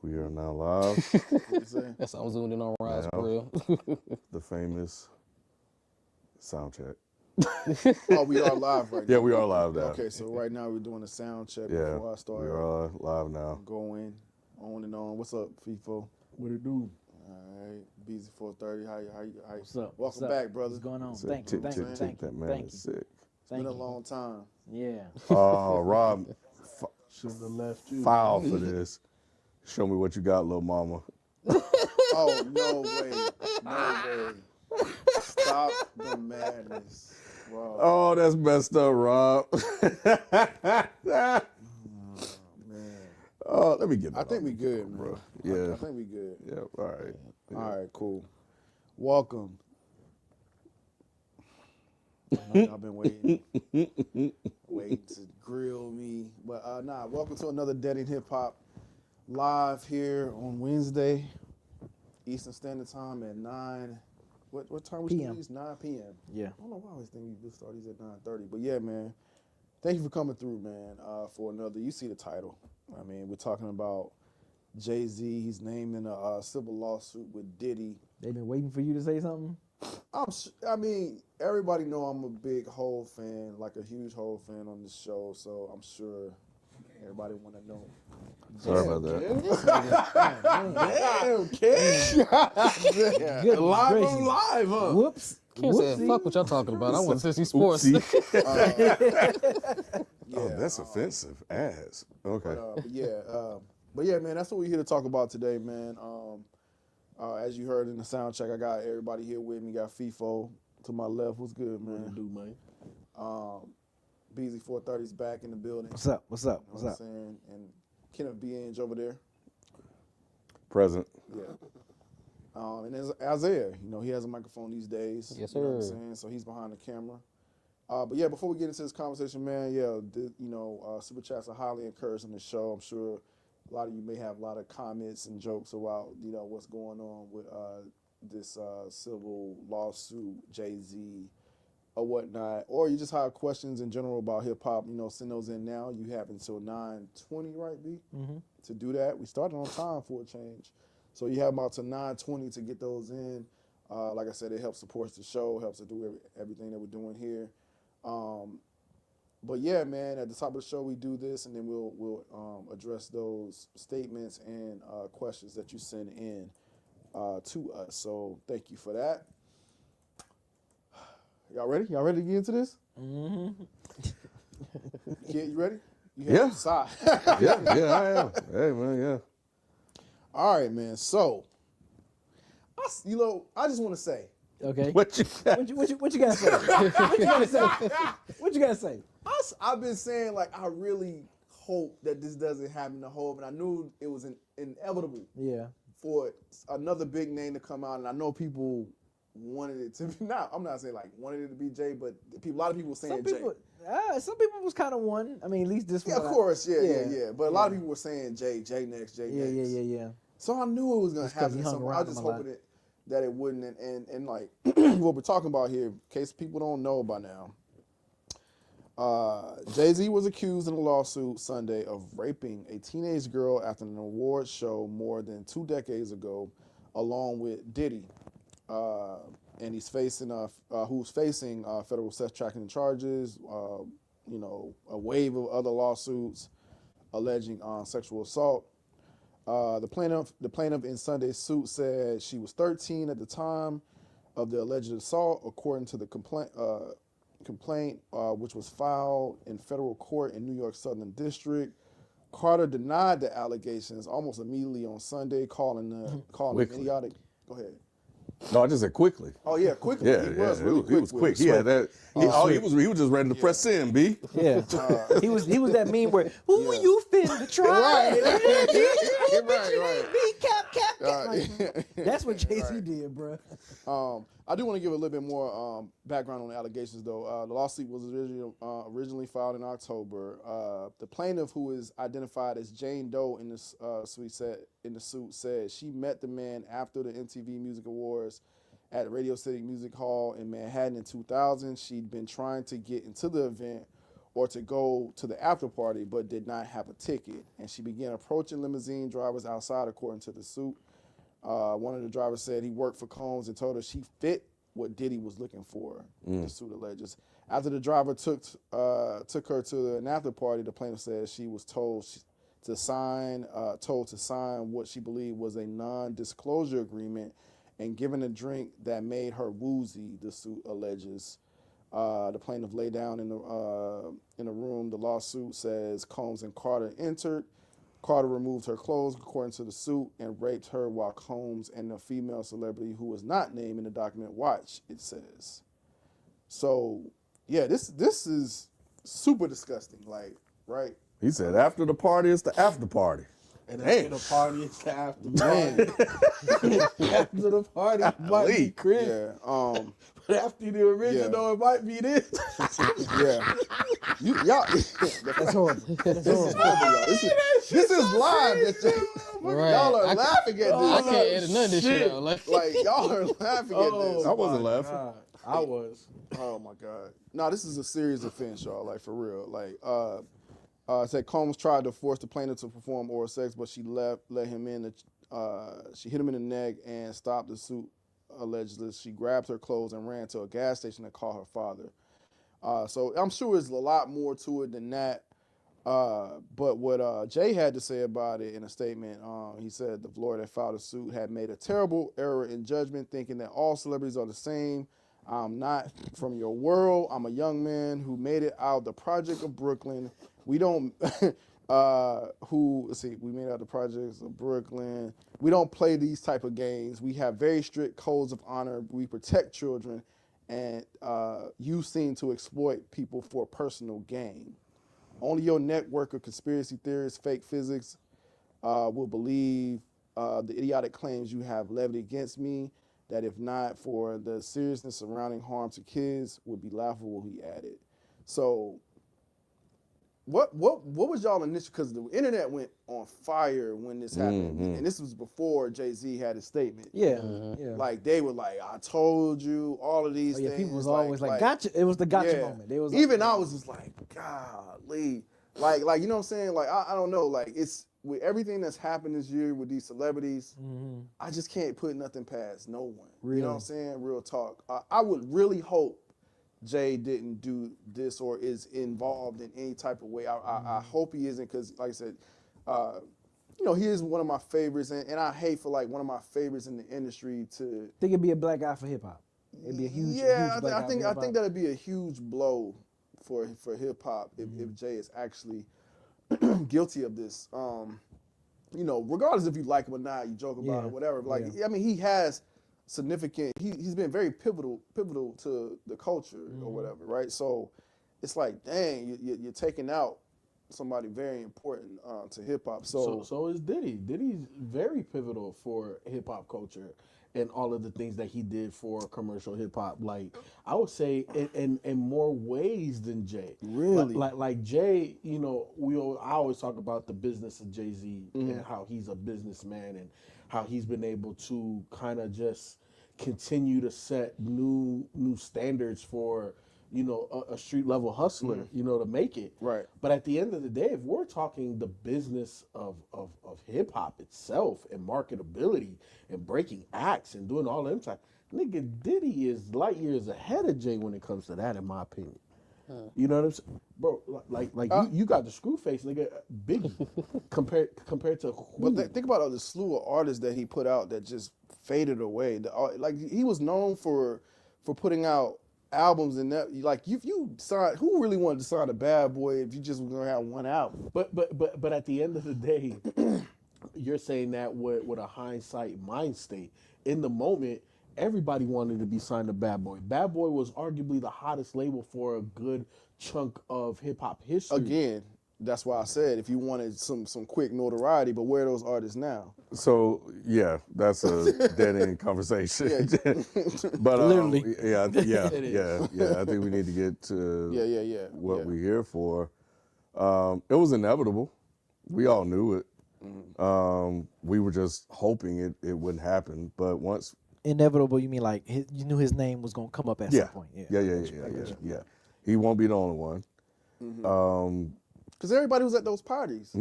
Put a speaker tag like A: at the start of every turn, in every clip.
A: We are now live.
B: That's I'm zoomed in on Rise for real.
A: The famous sound check.
C: Oh, we are live right now.
A: Yeah, we are live now.
C: Okay, so right now we're doing a sound check
A: Yeah,
C: before I start.
A: we are live now.
C: Going on and on. What's up, FIFO?
D: What it do?
C: All right, BZ 430. How you?
D: What's up?
C: Welcome
D: What's up?
C: back, brother.
D: What's going on?
A: Said,
D: Thank you.
A: tick,
D: Thank you.
A: tick,
D: Thank
A: tick,
D: you.
A: that man
D: Thank
A: is
D: you.
A: sick.
C: It's been a long time.
D: Yeah.
A: Rob,
D: Shouldn't have left you.
A: foul for this. Show me what you got, little mama.
C: Oh, no way. No way. Stop the madness. Wow.
A: Oh, that's messed up, Rob.
C: Man.
A: Oh, let me get that
C: I think
A: off
C: we
A: the
C: good,
A: phone,
C: bro.
A: Yeah.
C: I think we good.
A: Yeah, all right. Yeah.
C: All right, cool. Welcome. I've been waiting to grill me. But welcome to another Dead in Hip Hop live here on Wednesday, Eastern Standard Time at 9. What time we start these? 9 p.m.
D: Yeah.
C: I don't know why I always think we start these at 9:30. But yeah, man. Thank you for coming through, man, for another. You see the title. I mean, we're talking about Jay-Z. He's named in a civil lawsuit with Diddy.
D: They've been waiting for you to say something?
C: I mean, everybody know I'm a big Hov fan, like a huge Hov fan on this show, so I'm sure everybody want to know.
A: Sorry about that.
C: Damn, kid.
D: Good
A: Live
D: gracious.
A: on live, huh?
D: Whoops.
B: Can't say fuck what y'all talking about. I want Sissy Sports.
A: Oopsie.
C: Yeah,
A: Oh, that's offensive. Ass. Okay.
C: but yeah, man, that's what we're here to talk about today, man. As you heard in the sound check, I got everybody here with me. Got FIFO to my left. What's good, man?
D: What it do, man?
C: BZ 430's back in the building.
D: What's up? What's up?
C: You
D: What's
C: know
D: up?
C: what I'm saying? And Kenneth B. over there.
A: Present.
C: Yeah. And there's Isaiah. You know, he has a microphone these days.
B: Yes,
C: You know what I'm
B: sir.
C: saying? So he's behind the camera. But yeah, before we get into this conversation, man, Super Chats are highly encouraged on the show. I'm sure a lot of you may have a lot of comments and jokes about, what's going on with this civil lawsuit, Jay-Z or whatnot. Or you just have questions in general about hip-hop, send those in now. You have until 9:20, right, B?
D: Mm-hmm.
C: To do that. We started on time for a change. So you have about to 9:20 to get those in. Like I said, it helps support the show, helps to do everything that we're doing here. But yeah, man, at the top of the show we do this, and then we'll address those statements and questions that you send in to us. So thank you for that. Y'all ready? Y'all ready to get into this?
D: Mm-hmm.
C: Kid, you ready?
A: Yeah.
C: Sigh.
A: Yeah, I am. Hey, man, yeah.
C: All right, man. So, I just want to say.
D: Okay.
A: What you got?
D: What you gotta say? What you gotta say? What you gotta say?
C: I've been saying, like, I really hope that this doesn't happen to Hov, and I knew it was inevitable
D: Yeah.
C: for another big name to come out, and I know people wanted it to be, I'm not saying, like, wanted it to be Jay, but a lot of people were saying Jay.
D: Some people was kind of one. I mean, at least this one.
C: Yeah, of course, yeah. But a lot of
D: Yeah.
C: people were saying Jay next, Jay
D: Yeah,
C: next.
D: yeah.
C: So I knew it was going
D: Just
C: to
D: 'cause he
C: happen.
D: hung
C: So I
D: around
C: just
D: him a lot.
C: hoping that it wouldn't. And like, what we're talking about here, in case people don't know by now, Jay-Z was accused in a lawsuit Sunday of raping a teenage girl after an award show more than 2 decades ago, along with Diddy. And he's facing, who's facing federal sex trafficking charges, a wave of other lawsuits alleging sexual assault. The plaintiff in Sunday's suit said she was 13 at the time of the alleged assault, according to the complaint, which was filed in federal court in New York Southern District. Carter denied the allegations almost immediately on Sunday, calling them idiotic. Go ahead.
A: No, I just said quickly.
C: Oh yeah, quickly.
A: Yeah,
C: he
A: yeah.
C: was really
A: He was
C: with
A: quick.
C: it.
A: He had that. He was just ready to press in, B.
D: Yeah. He was that meme where who
C: Yeah.
D: you finna try?
C: Right.
D: Like, that's what Jay-Z did, bro.
C: I do want to give a little bit more background on the allegations, though. The lawsuit was originally filed in October. The plaintiff, who is identified as Jane Doe in this suit, said she met the man after the MTV Music Awards at Radio City Music Hall in Manhattan in 2000. She'd been trying to get into the event or to go to the after party, but did not have a ticket. And she began approaching limousine drivers outside, according to the suit. One of the drivers said he worked for Combs and told her she fit what Diddy was looking for, the suit alleges. After the driver took her to an after party, the plaintiff said she was told to sign what she believed was a non-disclosure agreement and given a drink that made her woozy, the suit alleges. The plaintiff lay down in a room. The lawsuit says Combs and Carter entered. Carter removed her clothes, according to the suit, and raped her while Combs and the female celebrity, who was not named in the document, watched, it says. So, yeah, this is super disgusting, like, right?
A: He said after the party, it's the after party.
E: And after the party, it's the after party. After the party, it might be Chris.
C: Yeah,
E: but after the original, it might be this.
C: yeah. Y'all,
D: That's horrible. That's horrible.
C: this is live.
B: Right.
C: Y'all are
B: I
C: laughing at
B: I
C: this.
B: can't edit none of this shit out.
C: Like, y'all are laughing at this.
A: I wasn't
E: my
A: laughing.
E: God. I was.
C: Oh my God. No, this is a serious offense, y'all. Like, for real. Like, said Combs tried to force the plaintiff to perform oral sex, but she let him in. She hit him in the neck and stopped the suit. Allegedly, she grabbed her clothes and ran to a gas station to call her father. So I'm sure there's a lot more to it than that. But what Jay had to say about it in a statement, he said the lawyer that filed the suit had made a terrible error in judgment, thinking that all celebrities are the same. I'm not from your world. I'm a young man who made it out the project of Brooklyn. We don't, we made out the projects of Brooklyn. We don't play these type of games. We have very strict codes of honor. We protect children, and you seem to exploit people for personal gain. Only your network of conspiracy theorists, fake physics, will believe the idiotic claims you have levied against me, that if not for the seriousness surrounding harm to kids would be laughable, he added. So what was y'all initial, because the internet went on fire when this happened, and this was before Jay-Z had his statement.
D: Yeah, yeah.
C: Like, they were like, I told you, all of these things.
D: People was always like, gotcha. It was the gotcha moment. They was
C: even I was just like, golly. Like, you know what I'm saying? Like, I don't know. Like, it's with everything that's happened this year with these celebrities, I just can't put nothing past no one.
D: Really?
C: You know what I'm saying? Real talk. I would really hope Jay didn't do this or is involved in any type of way. I hope he isn't, because, like I said, he is one of my favorites, and I hate for, like, one of my favorites in the industry to.
D: I think it'd be a black guy for hip hop. It'd be a huge.
C: Yeah,
D: huge black guy
C: I
D: for
C: think
D: hip-hop.
C: that'd be a huge blow for hip hop if Jay is actually guilty of this. Regardless if you like him or not, you joke about it or whatever. Like, I mean, he has significant. He's been very pivotal to the culture or whatever, right? So it's like, dang, you're taking out somebody very important to hip hop.
E: So is Diddy. Diddy's very pivotal for hip hop culture and all of the things that he did for commercial hip hop. Like, I would say in more ways than Jay.
C: Really?
E: Like Jay, I always talk about the business of Jay-Z and how he's a businessman and how he's been able to kind of just continue to set new standards for a street level hustler, to make it.
C: Right.
E: But at the end of the day, if we're talking the business of hip hop itself and marketability and breaking acts and doing all them type, nigga, Diddy is light years ahead of Jay when it comes to that, in my opinion. You know what I'm saying, bro? Like you got the screw face, nigga, Biggie, compared to who?
C: But think about the slew of artists that he put out that just faded away. Like, he was known for putting out albums, and that, like, if you sign, who really wanted to sign a Bad Boy if you just were gonna have one album?
E: But at the end of the day, you're saying that with a hindsight mind state. In the moment, everybody wanted to be signed to Bad Boy. Bad Boy was arguably the hottest label for a good chunk of hip hop history.
C: Again, that's why I said if you wanted some quick notoriety, but where are those artists now?
A: So yeah, that's a dead end conversation. But
D: Literally.
A: yeah. I think we need to get to what we're here for. It was inevitable. We all knew it. We were just hoping it wouldn't happen. But once
D: Inevitable, you mean like you knew his name was gonna come up at some point?
A: Yeah. He won't be the only one.
C: Because everybody was at those parties.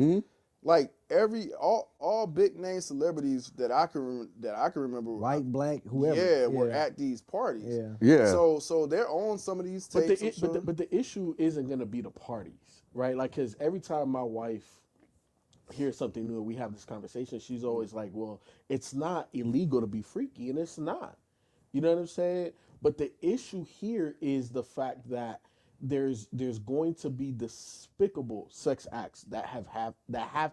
C: Like all big name celebrities that I can remember,
D: white, black, whoever,
C: were at these parties.
A: Yeah.
C: So they're on some of these tapes.
E: But the issue isn't gonna be the parties, right? Like, because every time my wife hears something new, we have this conversation. She's always like, "Well, it's not illegal to be freaky," and it's not. You know what I'm saying? But the issue here is the fact that there's going to be despicable sex acts that have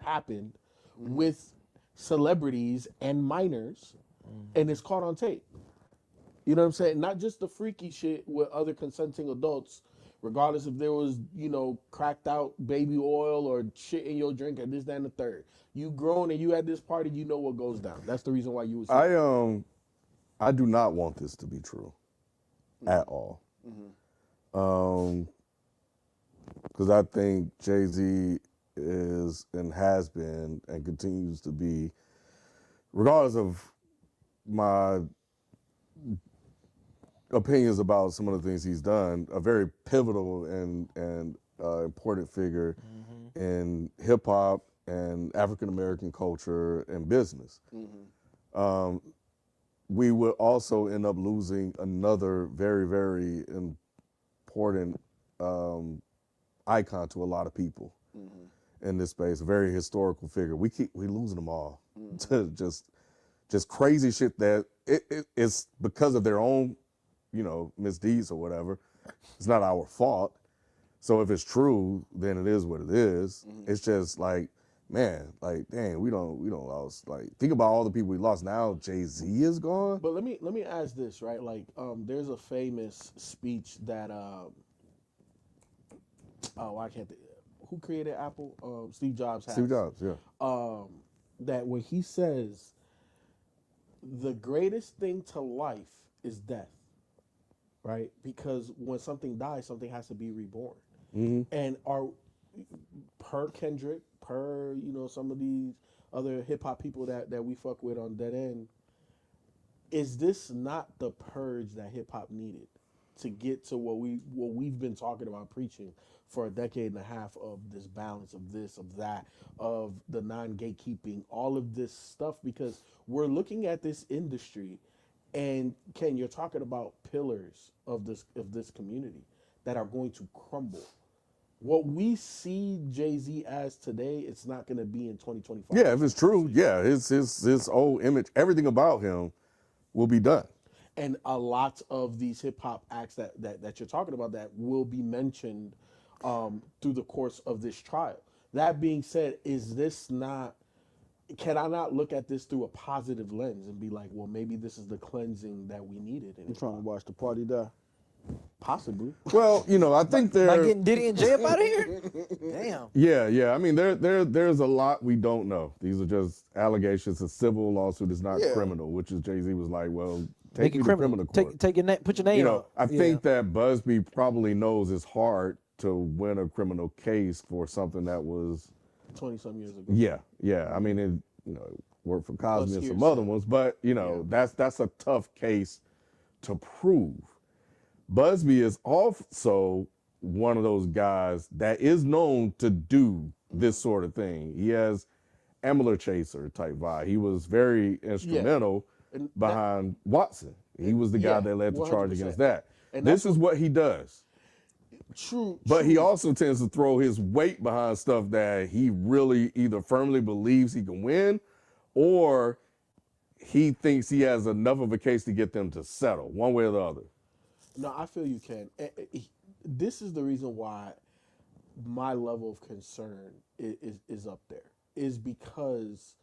E: happened with celebrities and minors, and it's caught on tape. You know what I'm saying? Not just the freaky shit with other consenting adults, regardless if there was, cracked out baby oil or shit in your drink or this, that, and the third. You grown and you at this party, you know what goes down. That's the reason why you was
A: I do not want this to be true at all. Because I think Jay-Z is and has been and continues to be, regardless of my opinions about some of the things he's done, a very pivotal and important figure in hip hop and African American culture and business. We would also end up losing another very, very important icon to a lot of people in this space, a very historical figure. We losing them all to just crazy shit that it's because of their own, misdeeds or whatever. It's not our fault. So if it's true, then it is what it is. It's just like, man, like, dang, we don't lost. Like, think about all the people we lost. Now Jay-Z is gone.
E: But let me ask this, right? Like, there's a famous speech that I can't think. Who created Apple? Steve Jobs has.
A: Steve Jobs, yeah.
E: That when he says the greatest thing to life is death, right? Because when something dies, something has to be reborn. And per Kendrick, per some of these other hip hop people that we fuck with on Dead End, is this not the purge that hip hop needed to get to what we've been talking about, preaching for a decade and a half, of this balance, of this, of that, of the non-gatekeeping, all of this stuff? Because we're looking at this industry, and Ken, you're talking about pillars of this community that are going to crumble. What we see Jay-Z as today, it's not going to be in 2025.
A: Yeah, if it's true, yeah, his old image, everything about him will be done.
E: And a lot of these hip hop acts that you're talking about that will be mentioned through the course of this trial. That being said, can I not look at this through a positive lens and be like, well, maybe this is the cleansing that we needed?
C: You trying to watch the party die?
E: Possibly.
A: Well, I think they're
D: by getting Diddy and Jay up out of here. Damn.
A: Yeah. I mean, there's a lot we don't know. These are just allegations. A civil lawsuit is not criminal, which is Jay-Z was like, well, take me to criminal court.
D: Take your name, put your name on.
A: I think that Busby probably knows it's hard to win a criminal case for something that was
E: 20-some years ago.
A: Yeah. I mean, it worked for Cosby and some other ones, but that's a tough case to prove. Busby is also one of those guys that is known to do this sort of thing. He has Ambler Chaser type vibe. He was very instrumental behind Watson. He was the guy that led the charge against that. And this is what he does.
E: True.
A: But he also tends to throw his weight behind stuff that he really either firmly believes he can win, or he thinks he has enough of a case to get them to settle, one way or the other.
E: No, I feel you can. This is the reason why my level of concern is up there, is because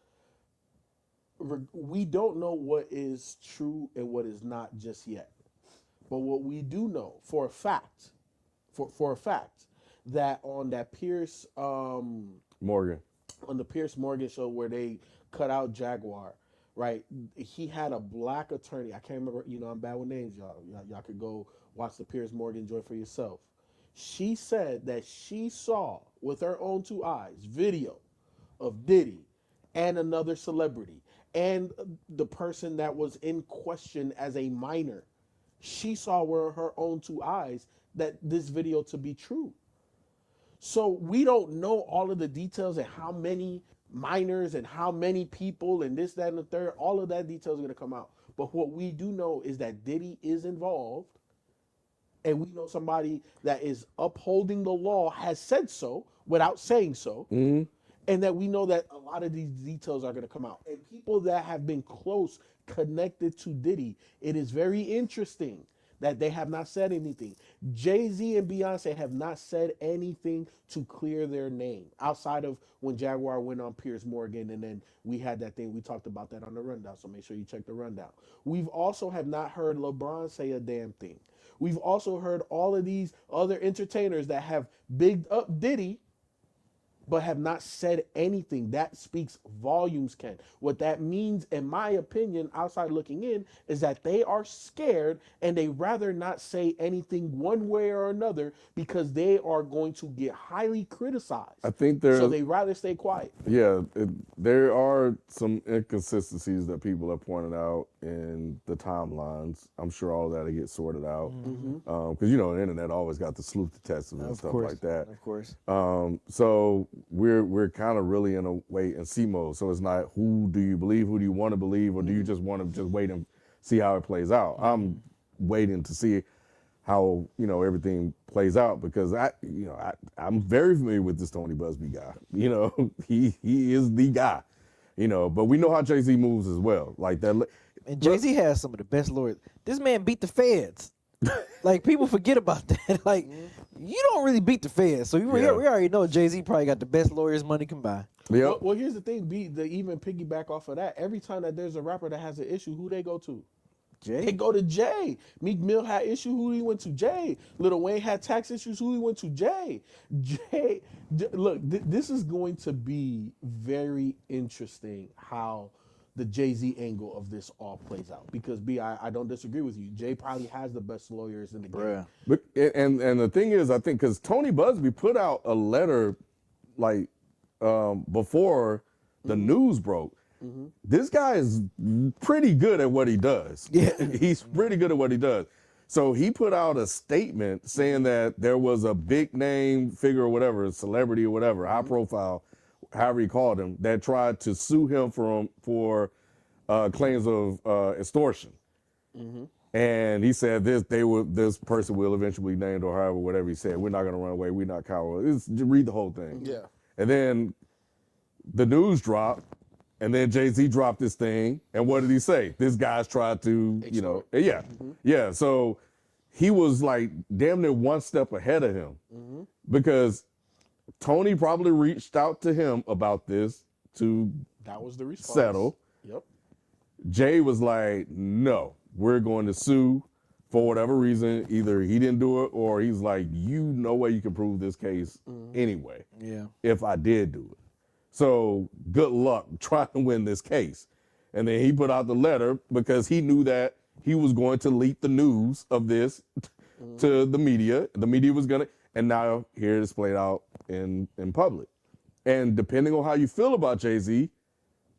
E: we don't know what is true and what is not just yet. But what we do know for a fact, that on that Pierce
A: Morgan,
E: on the Pierce Morgan show where they cut out Jaguar, right? He had a black attorney. I can't remember. I'm bad with names, y'all. Y'all could go watch the Pierce Morgan joint for yourself. She said that she saw with her own two eyes video of Diddy and another celebrity and the person that was in question as a minor. She saw with her own two eyes that this video to be true. So we don't know all of the details and how many minors and how many people and this, that, and the third. All of that details are going to come out. But what we do know is that Diddy is involved, and we know somebody that is upholding the law has said so without saying so.
A: Mm-hmm.
E: And that we know that a lot of these details are going to come out. And people that have been close, connected to Diddy, it is very interesting that they have not said anything. Jay-Z and Beyonce have not said anything to clear their name outside of when Jaguar went on Piers Morgan, and then we had that thing. We talked about that on the rundown, so make sure you check the rundown. We've also have not heard LeBron say a damn thing. We've also heard all of these other entertainers that have bigged up Diddy but have not said anything. That speaks volumes, Ken. What that means, in my opinion, outside looking in, is that they are scared and they rather not say anything one way or another because they are going to get highly criticized.
A: I think
E: so they rather stay quiet.
A: Yeah, there are some inconsistencies that people have pointed out in the timelines. I'm sure all that will get sorted out because you know the internet always got the sleuth detectives and stuff like that.
D: Of course.
A: So we're kind of really in a wait and see mode. So it's not who do you believe, who do you want to believe, or do you just want to just wait and see how it plays out? I'm waiting to see how everything plays out because I'm very familiar with this Tony Busby guy. He is the guy. But we know how Jay-Z moves as well. Like that.
D: And Jay-Z has some of the best lawyers. This man beat the feds. Like, people forget about that. Like, you don't really beat the feds. So we already know Jay-Z probably got the best lawyers money can buy.
A: Yep.
E: Well, here's the thing. To even piggyback off of that, every time that there's a rapper that has an issue, who they go to?
D: Jay.
E: They go to Jay. Meek Mill had issue, who he went to? Jay. Lil Wayne had tax issues, who he went to? Jay. Look, this is going to be very interesting how the Jay-Z angle of this all plays out. Because, I don't disagree with you. Jay probably has the best lawyers in the game.
A: But, and the thing is, I think, because Tony Busby put out a letter, like, before the news broke. This guy is pretty good at what he does.
D: Yeah.
A: He's pretty good at what he does. So he put out a statement saying that there was a big name figure or whatever, a celebrity or whatever, high profile, however he called him, that tried to sue him for claims of extortion. And he said this person will eventually be named or however, whatever he said. We're not going to run away. We're not cowards. Just read the whole thing.
C: Yeah.
A: And then the news dropped. And then Jay-Z dropped this thing, and what did he say? This guy's tried to, yeah. So he was like damn near one step ahead of him because Tony probably reached out to him about this to
E: That was the response.
A: settle.
E: Yep.
A: Jay was like, no, we're going to sue for whatever reason. Either he didn't do it or he's like, no way you can prove this case anyway.
D: Yeah.
A: If I did do it. So good luck trying to win this case. And then he put out the letter because he knew that he was going to leak the news of this to the media. The media was going to, and now here it's played out in public. And depending on how you feel about Jay-Z,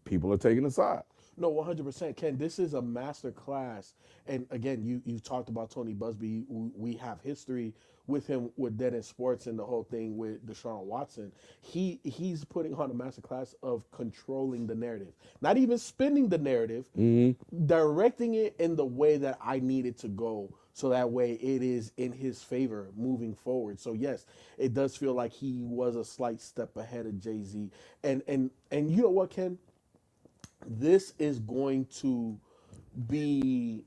A: people are taking a side.
E: No, 100%. Ken, this is a master class. And again, you talked about Tony Busby. We have history with him with Dead in Sports and the whole thing with Deshaun Watson. He's putting on a master class of controlling the narrative. Not even spinning the narrative, directing it in the way that I need it to go. So that way it is in his favor moving forward. So yes, it does feel like he was a slight step ahead of Jay-Z. And you know what, Ken? This is going to be,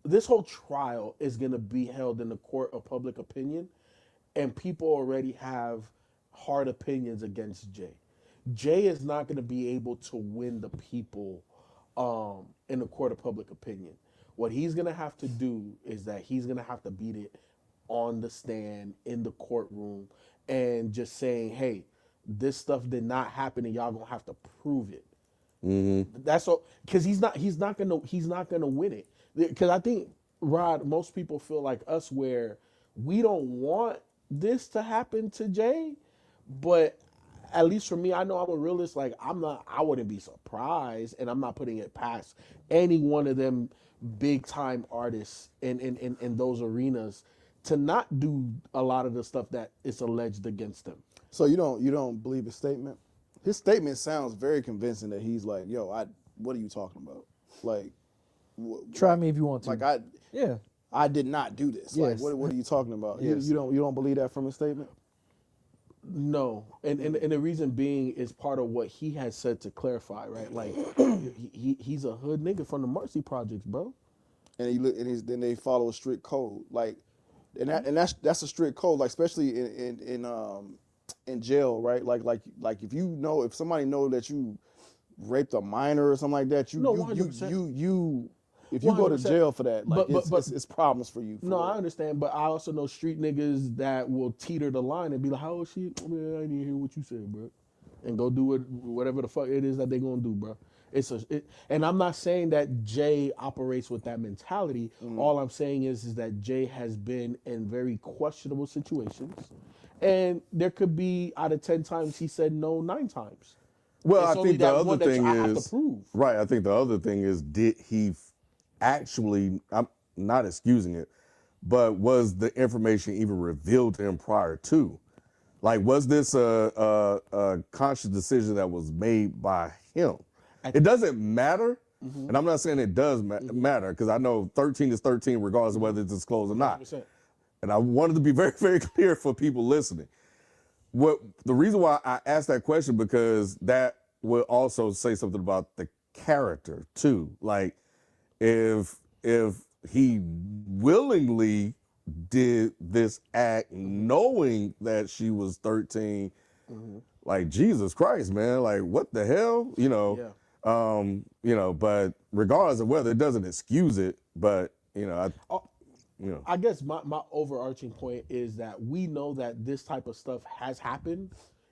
E: this whole trial is going to be held in the court of public opinion, and people already have hard opinions against Jay. Jay is not going to be able to win the people in the court of public opinion. What he's going to have to do is that he's going to have to beat it on the stand, in the courtroom, and just saying, hey, this stuff did not happen and y'all going to have to prove it. That's all, because he's not gonna win it. Because I think, Rod, most people feel like us where we don't want this to happen to Jay, but at least for me, I know I'm a realist. Like I wouldn't be surprised, and I'm not putting it past any one of them big time artists in those arenas to not do a lot of the stuff that is alleged against him.
C: So you don't believe his statement? His statement sounds very convincing that he's like, yo, what are you talking about? Like,
D: try me if you want to.
C: Like
D: yeah.
C: I did not do this.
D: Yes.
C: Like, what are you talking about?
D: Yes.
C: You don't believe that from his statement?
E: No, and the reason being is part of what he has said to clarify, right? Like he's a hood nigga from the Mercy Projects, bro.
C: And then they follow a strict code, like, and that's a strict code, like especially in jail, right? Like if somebody know that you raped a minor or something like that, if you go to jail for that, like it's problems for you.
E: I understand, but I also know street niggas that will teeter the line and be like, "How old she? Man, I didn't hear what you said, bro," and go do whatever the fuck it is that they gonna do, bro. And I'm not saying that Jay operates with that mentality. All I'm saying is that Jay has been in very questionable situations, and there could be out of 10 times he said no 9 times.
A: Well, I think the other thing is right. I think the other thing is, did he actually? I'm not excusing it, but was the information even revealed to him prior to? Like, was this a conscious decision that was made by him? It doesn't matter, and I'm not saying it does matter, because I know 13 is 13 regardless of whether it's disclosed or not. 100%. And I wanted to be very, very clear for people listening. The reason why I asked that question, because that will also say something about the character too. Like, if he willingly did this act knowing that she was 13, like, Jesus Christ, man, like, what the hell, but regardless of whether, it doesn't excuse it, but
E: I guess my overarching point is that we know that this type of stuff has happened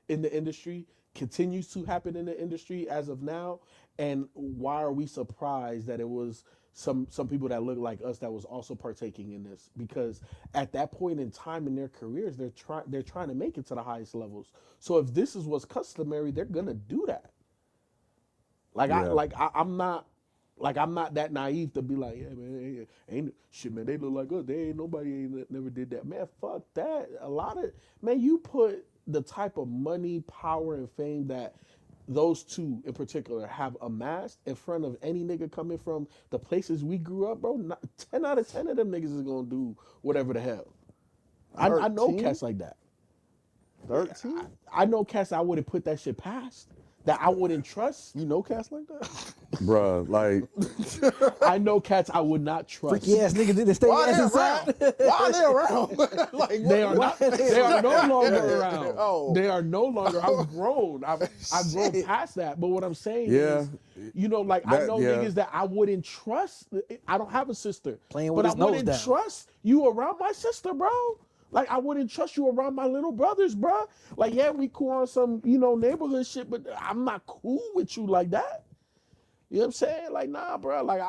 E: in the industry, continues to happen in the industry as of now, and why are we surprised that it was some people that look like us that was also partaking in this? Because at that point in time in their careers, they're trying to make it to the highest levels. So if this is what's customary, they're gonna do that. I'm not that naive to be like, yeah, man, ain't shit, man. They look like us. Nobody never did that, man. Fuck that. You put the type of money, power, and fame that those two in particular have amassed in front of any nigga coming from the places we grew up, bro. 10 out of 10 of them niggas is gonna do whatever the hell. I know cats like that.
C: 13?
E: I know cats I wouldn't put that shit past. That I wouldn't trust.
C: You know cats like that?
A: Bruh, like,
E: I know cats I would not trust.
D: Freaky ass niggas in the state ass inside.
C: Why are they around? Like,
E: they are no longer around. Oh. They are no longer. I've grown. I've grown past that. But what I'm saying is, I know niggas that I wouldn't trust. I don't have a sister.
D: But I wouldn't
E: trust you around my sister, bro. Like, I wouldn't trust you around my little brothers, bro. Like, yeah, we cool on some, neighborhood shit, but I'm not cool with you like that. You know what I'm saying? Like, nah, bro. Like,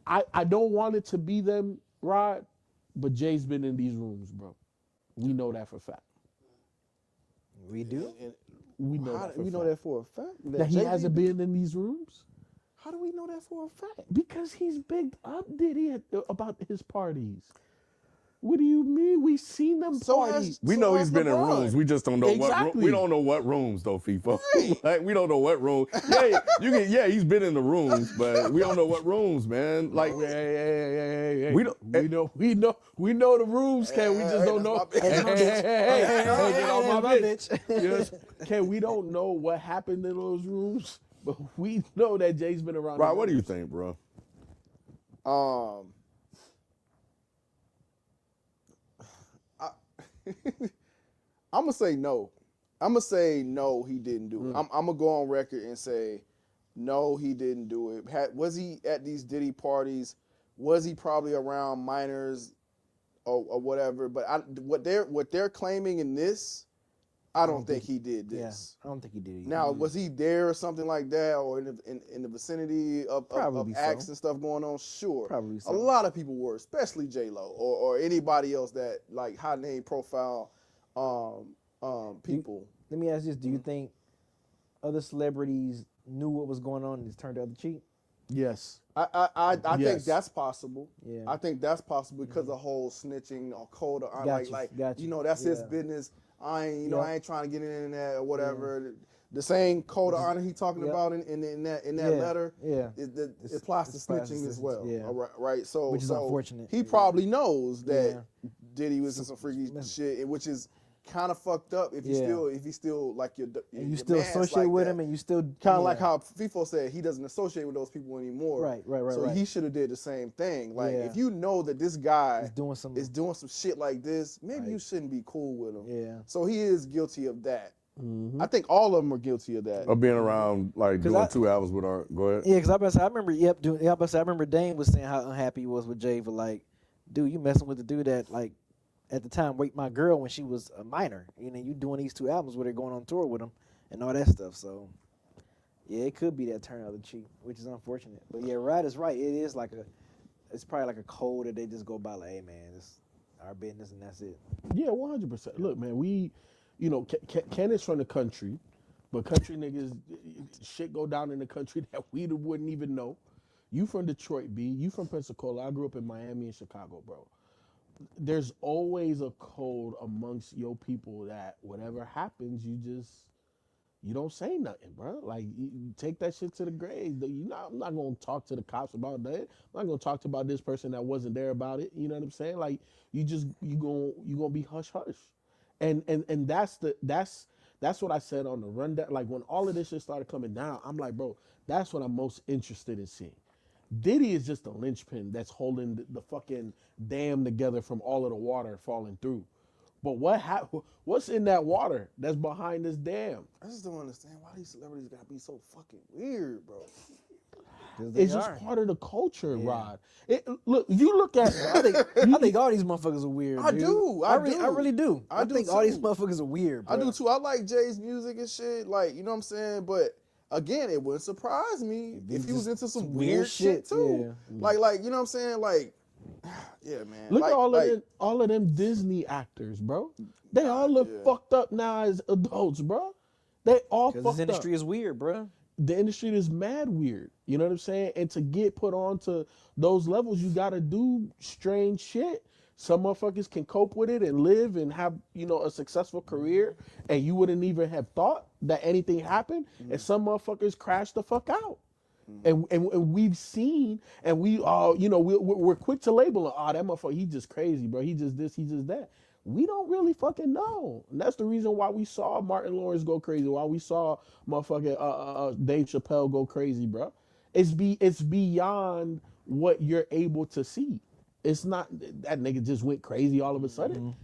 E: I don't want it to be them, Rod, but Jay's been in these rooms, bro. We know that for a fact.
D: We do?
E: We know
C: that for a fact.
E: That he hasn't been in these rooms?
C: How do we know that for a fact?
E: Because he's bigged up Diddy about his parties. What do you mean? We seen them parties.
A: We know he's been in rooms. We just don't know what. We don't know what rooms though, FIFA. Right. Like, we don't know what room. Yeah, he's been in the rooms, but we don't know what rooms, man. Like,
E: hey. We know the rooms, Ken. We just don't know. Hey, get off my bitch. Ken, we don't know what happened in those rooms, but we know that Jay's been around.
A: Right, what do you think, bro?
C: I'm gonna say no. He didn't do it. I'm gonna go on record and say no, he didn't do it. Was he at these Diddy parties? Was he probably around minors or whatever? But what they're claiming in this, I don't think he did this.
D: Yeah, I don't think he did either.
C: Now, was he there or something like that, or in the vicinity of acts and stuff going on? Sure.
D: Probably so.
C: A lot of people were, especially J-Lo or anybody else that, like, high name profile people.
D: Let me ask this. Do you think other celebrities knew what was going on and just turned the other cheek?
E: Yes.
C: I
E: Yes.
C: think that's possible.
D: Yeah.
C: I think that's possible because the whole snitching or code of honor, that's his business. I ain't trying to get in that or whatever. Yeah. The same code of honor he talking about in that letter, it applies to snitching as well. Yeah. Right. So
D: which is unfortunate.
C: He probably knows that Diddy was in some freaky shit, which is kind of fucked up if you still like and
D: you still associate with him, and you still
C: kind of like how FIFO said he doesn't associate with those people anymore.
D: Right.
C: So he should have did the same thing. Like if you know that this guy is doing some shit like this, maybe you shouldn't be cool with him.
D: Yeah.
C: So he is guilty of that. I think all of them are guilty of that.
A: Of being around, like doing 2 hours with our. Go ahead.
D: Yeah, because I remember Dane was saying how unhappy he was with Jay for like, dude, you messing with the dude that like at the time raped my girl when she was a minor. You know, you doing these 2 albums where they're going on tour with him and all that stuff. So yeah, it could be that turn of the cheek, which is unfortunate. But yeah, Rod is right. It is like it's probably like a code that they just go by like, hey man, it's our business and that's it.
E: Yeah, 100%. Look, man, we. You know, Ken is from the country, but country niggas, shit go down in the country that we wouldn't even know. You from Detroit, B. You from Pensacola. I grew up in Miami and Chicago, bro. There's always a code amongst your people that whatever happens, you don't say nothing, bro. Like, you take that shit to the grave. I'm not going to talk to the cops about that. I'm not going to talk about this person that wasn't there about it. You know what I'm saying? Like, you going to be hush-hush. And that's what I said on the rundown. Like when all of this shit started coming down, I'm like, bro, that's what I'm most interested in seeing. Diddy is just a linchpin that's holding the fucking dam together from all of the water falling through. But what's in that water that's behind this dam?
C: I just don't understand why these celebrities gotta be so fucking weird, bro.
E: It's just part of the culture, Rod. Look, you look at.
D: I think all these motherfuckers are weird.
C: I
D: really do. I think
C: too.
D: All these motherfuckers are weird. Bro.
C: I do too. I like Jay's music and shit. Like, you know what I'm saying? But again, it wouldn't surprise me if he was into some weird shit too. Yeah. Like, you know what I'm saying? Like, yeah, man.
E: Look at all of them Disney actors, bro. They all look fucked up now as adults, bro. They all fucked up.
D: This industry is weird, bro.
E: The industry is mad weird. You know what I'm saying? And to get put on to those levels, you got to do strange shit. Some motherfuckers can cope with it and live and have, a successful career, and you wouldn't even have thought that anything happened. And some motherfuckers crash the fuck out. And we've seen, and we're quick to label it. That motherfucker, he just crazy, bro. He just this, he just that. We don't really fucking know. And that's the reason why we saw Martin Lawrence go crazy, why we saw motherfucking Dave Chappelle go crazy, bro. It's beyond what you're able to see. It's not that nigga just went crazy all of a sudden.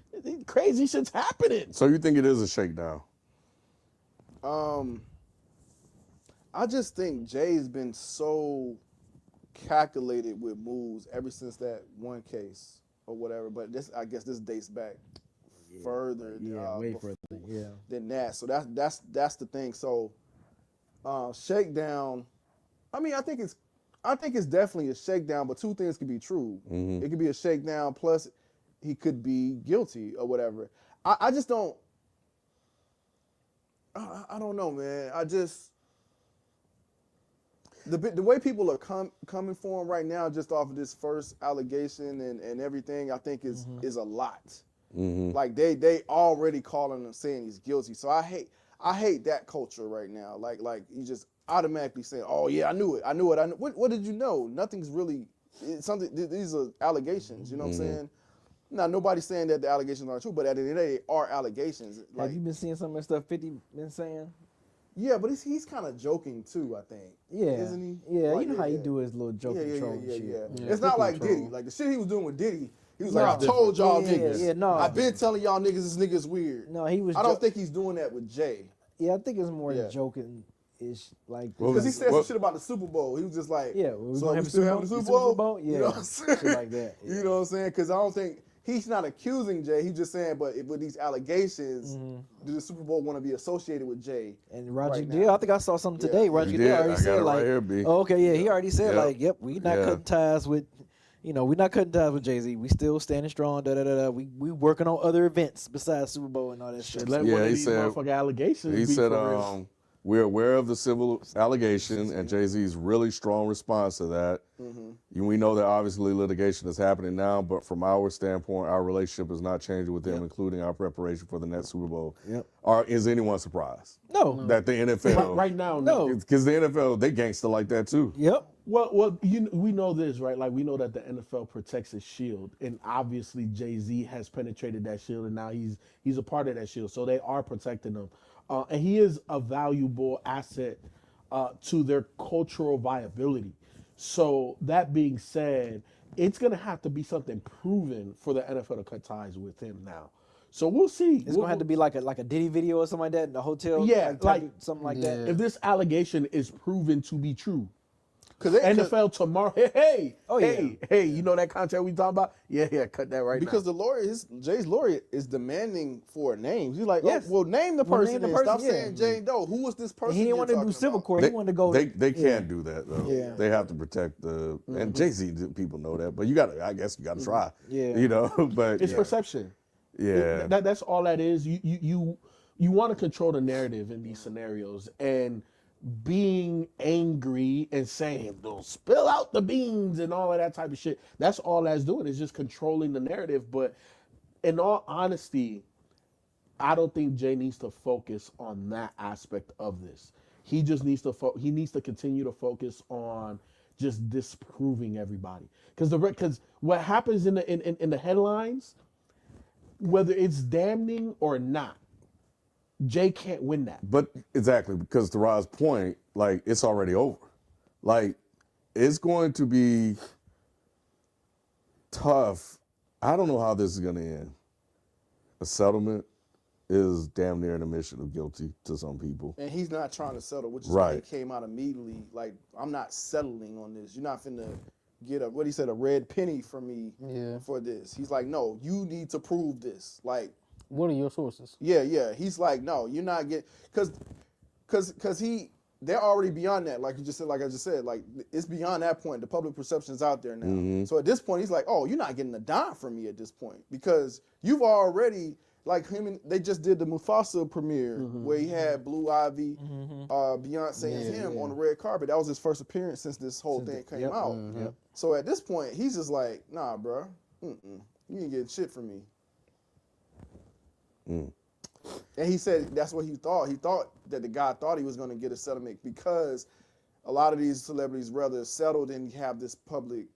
E: Crazy shit's happening.
A: So you think it is a shakedown?
C: I just think Jay's been so calculated with moves ever since that one case or whatever. But I guess this dates back further.
D: Way further. Yeah.
C: Than that. So that's the thing. So shakedown. I mean, I think it's definitely a shakedown, but two things could be true. It could be a shakedown plus he could be guilty or whatever. I just don't. I don't know, man. I just. The way people are coming for him right now, just off of this first allegation and everything, I think is a lot. Like they already calling him saying he's guilty. So I hate that culture right now. Like you just automatically saying, oh yeah, I knew it. What did you know? Nothing's really. It's something. These are allegations. You know what I'm saying? Now nobody's saying that the allegations aren't true, but at the end of the day, they are allegations.
D: Have you been seeing some of the stuff 50 been saying?
C: Yeah, but he's kind of joking too, I think.
D: Yeah.
C: Isn't he?
D: Yeah, like, you know how you do his little joke control shit.
C: Yeah. It's not like Diddy. Like the shit he was doing with Diddy, he was like, I told y'all niggas.
D: Yeah, no.
C: I've been telling y'all niggas this nigga's weird.
D: No, he was.
C: I don't think he's doing that with Jay.
D: Yeah, I think it's more joking-ish. Like,
C: because he said some shit about the Super Bowl. He was just like,
D: yeah,
C: we still having the Super Bowl?
D: Yeah,
C: you know what I'm saying?
D: Shit like that. Yeah.
C: You know what I'm saying? Because I don't think. He's not accusing Jay. He's just saying, but with these allegations, does the Super Bowl want to be associated with Jay?
D: And Roger Goodell, I think I saw something today. Roger Goodell already said, like, he already said, like, yep, we not cutting ties with, we're not cutting ties with Jay-Z. We still standing strong, We working on other events besides Super Bowl and all that shit.
E: Let one of these motherfucking allegations
A: he
E: be
A: said,
E: for real.
A: we're aware of the civil allegation and Jay-Z's really strong response to that. We know that obviously litigation is happening now, but from our standpoint, our relationship is not changing with them, including our preparation for the next Super Bowl. Is anyone surprised?
D: No.
A: That the NFL
E: right now, no.
A: Because the NFL, they gangster like that too.
D: Yep.
E: Well, we know this, right? Like, we know that the NFL protects its shield, and obviously Jay-Z has penetrated that shield, and now he's a part of that shield, so they are protecting him, and he is a valuable asset to their cultural viability. So that being said, it's gonna have to be something proven for the NFL to cut ties with him now. So we'll see.
D: It's gonna have to be like a Diddy video or something like that in the hotel.
E: Yeah,
D: something like that.
E: If this allegation is proven to be true.
C: Because
E: NFL tomorrow, hey, you know that contract we talking about? Yeah, cut that right
C: because
E: now.
C: the lawyer, Jay's lawyer, is demanding for names. He's like,
D: Yes.
C: oh, well, name the person.
D: name the person,
C: Stop
D: yeah.
C: saying Jane Doe. Who was this person?
D: And he didn't want to do civil court. He wanted to go.
A: They can't do that though.
D: Yeah.
A: They have to protect the and Jay-Z people know that, but I guess you gotta try.
D: Yeah.
A: You know, but
E: It's perception.
A: Yeah.
E: That's all that is. You want to control the narrative in these scenarios, and being angry and saying, don't spill out the beans and all of that type of shit. That's all that's doing, is just controlling the narrative. But in all honesty, I don't think Jay needs to focus on that aspect of this. He just needs to he needs to continue to focus on just disproving everybody. Because what happens in the headlines, whether it's damning or not, Jay can't win that.
A: But exactly, because to Rod's point, like, it's already over. Like, it's going to be tough. I don't know how this is going to end. A settlement is damn near an admission of guilty to some people.
C: And he's not trying to settle, which is
A: Right.
C: why he came out immediately. Like, I'm not settling on this. You're not finna get a red penny from me for this. He's like, no, you need to prove this. Like,
B: What are your sources?
C: yeah. He's like, no, you're not getting, because they're already beyond that. Like I just said, like, it's beyond that point. The public perception's out there now. So at this point, he's like, oh, you're not getting a dime from me at this point, because you've already, like, they just did the Mufasa premiere where he had Blue Ivy, Beyonce and him on the red carpet. That was his first appearance since this whole thing came out. So at this point, he's just like, nah, bro, you ain't getting shit from me. And he said that's what he thought. He thought that the guy thought he was going to get a settlement because a lot of these celebrities rather settle than have this public,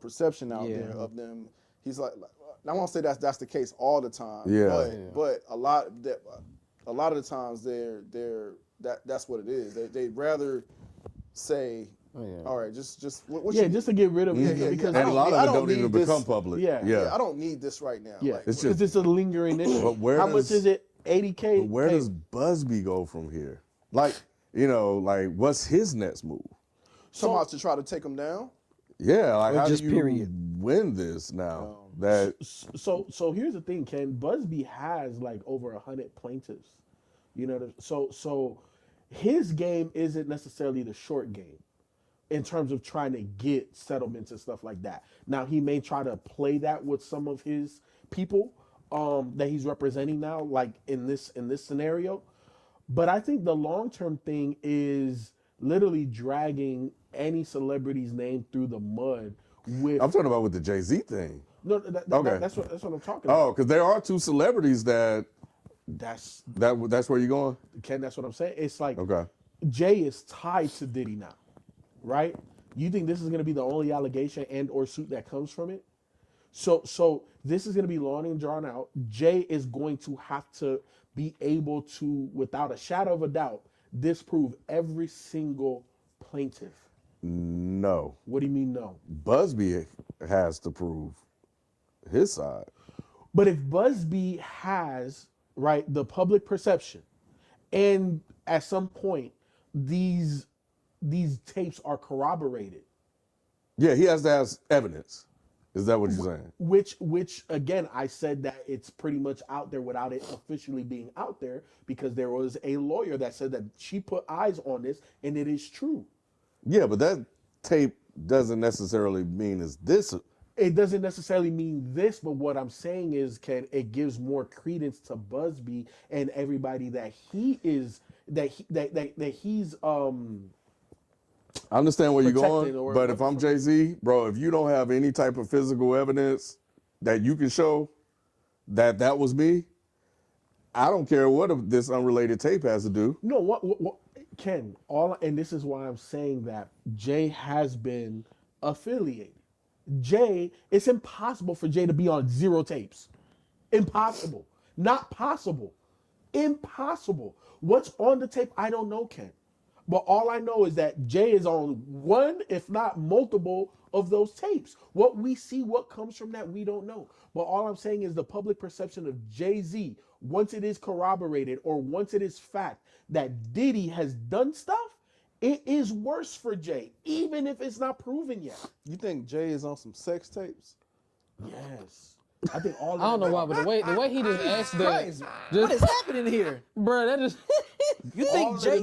C: perception out there of them. He's like, I won't say that's the case all the time. But a lot of the times that's what it is. They'd rather say, all right, just
E: to get rid of it. Because
A: and a lot of it don't even become public.
C: I don't need this right now.
E: Yeah,
C: like,
E: it's just a lingering issue.
A: But
E: how much is it? 80K.
A: But where does Busby go from here? Like, what's his next move?
C: Somehow to try to take him down?
A: Yeah, like, how
D: just
A: do you win this now?
E: So here's the thing, Ken. Busby has like over 100 plaintiffs. So his game isn't necessarily the short game in terms of trying to get settlements and stuff like that. Now, he may try to play that with some of his people that he's representing now, like in this scenario. But I think the long-term thing is literally dragging any celebrity's name through the mud with...
A: I'm talking about with the Jay-Z thing.
E: No, that's what I'm talking about.
A: Oh, because there are two celebrities that...
E: That's
A: where you're going?
E: Ken, that's what I'm saying. It's like,
A: okay,
E: Jay is tied to Diddy now, right? You think this is going to be the only allegation and or suit that comes from it? So this is going to be long and drawn out. Jay is going to have to be able to, without a shadow of a doubt, disprove every single plaintiff.
A: No.
E: What do you mean no?
A: Busby has to prove his side.
E: But if Busby has, right, the public perception, and at some point these tapes are corroborated.
A: Yeah, he has to have evidence. Is that what you're saying?
E: Which again, I said that it's pretty much out there without it officially being out there, because there was a lawyer that said that she put eyes on this and it is true.
A: Yeah, but that tape doesn't necessarily mean it's this.
E: It doesn't necessarily mean this, but what I'm saying is, it gives more credence to Busby and everybody that he's
A: I understand where you're
E: protecting,
A: going, but if I'm Jay-Z, bro, if you don't have any type of physical evidence that you can show that was me, I don't care what this unrelated tape has to do.
E: No, what Ken, and this is why I'm saying that Jay has been affiliated. Jay, it's impossible for Jay to be on 0 tapes. Impossible. Not possible. Impossible. What's on the tape, I don't know, Ken. But all I know is that Jay is on one, if not multiple, of those tapes. What we see, what comes from that, we don't know. But all I'm saying is the public perception of Jay-Z, once it is corroborated or once it is fact that Diddy has done stuff, it is worse for Jay, even if it's not proven yet.
C: You think Jay is on some sex tapes?
E: Yes. I think all of
B: I don't know why, but the way he just asked that,
D: What is happening here?
B: bro, that just
D: You think Jay?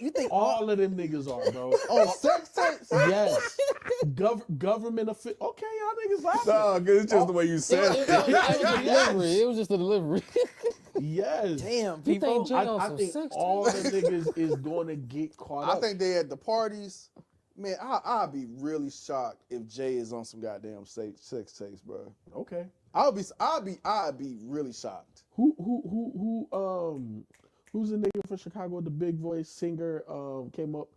D: You think
E: all of them niggas are, bro.
C: On sex tapes?
E: Yes. Government official. Okay, y'all niggas laughing.
A: No, cause it's just the way you said it.
B: it was just a delivery.
E: Yes.
D: Damn,
B: You
D: people.
B: think Jay on
E: I
B: some
E: think
B: sex
E: all the niggas is going to get caught up.
C: I think they at the parties. Man, I'd be really shocked if Jay is on some goddamn sex tapes, bro.
E: Okay.
C: I'd be really shocked.
E: Who's the nigga from Chicago with the big voice singer came up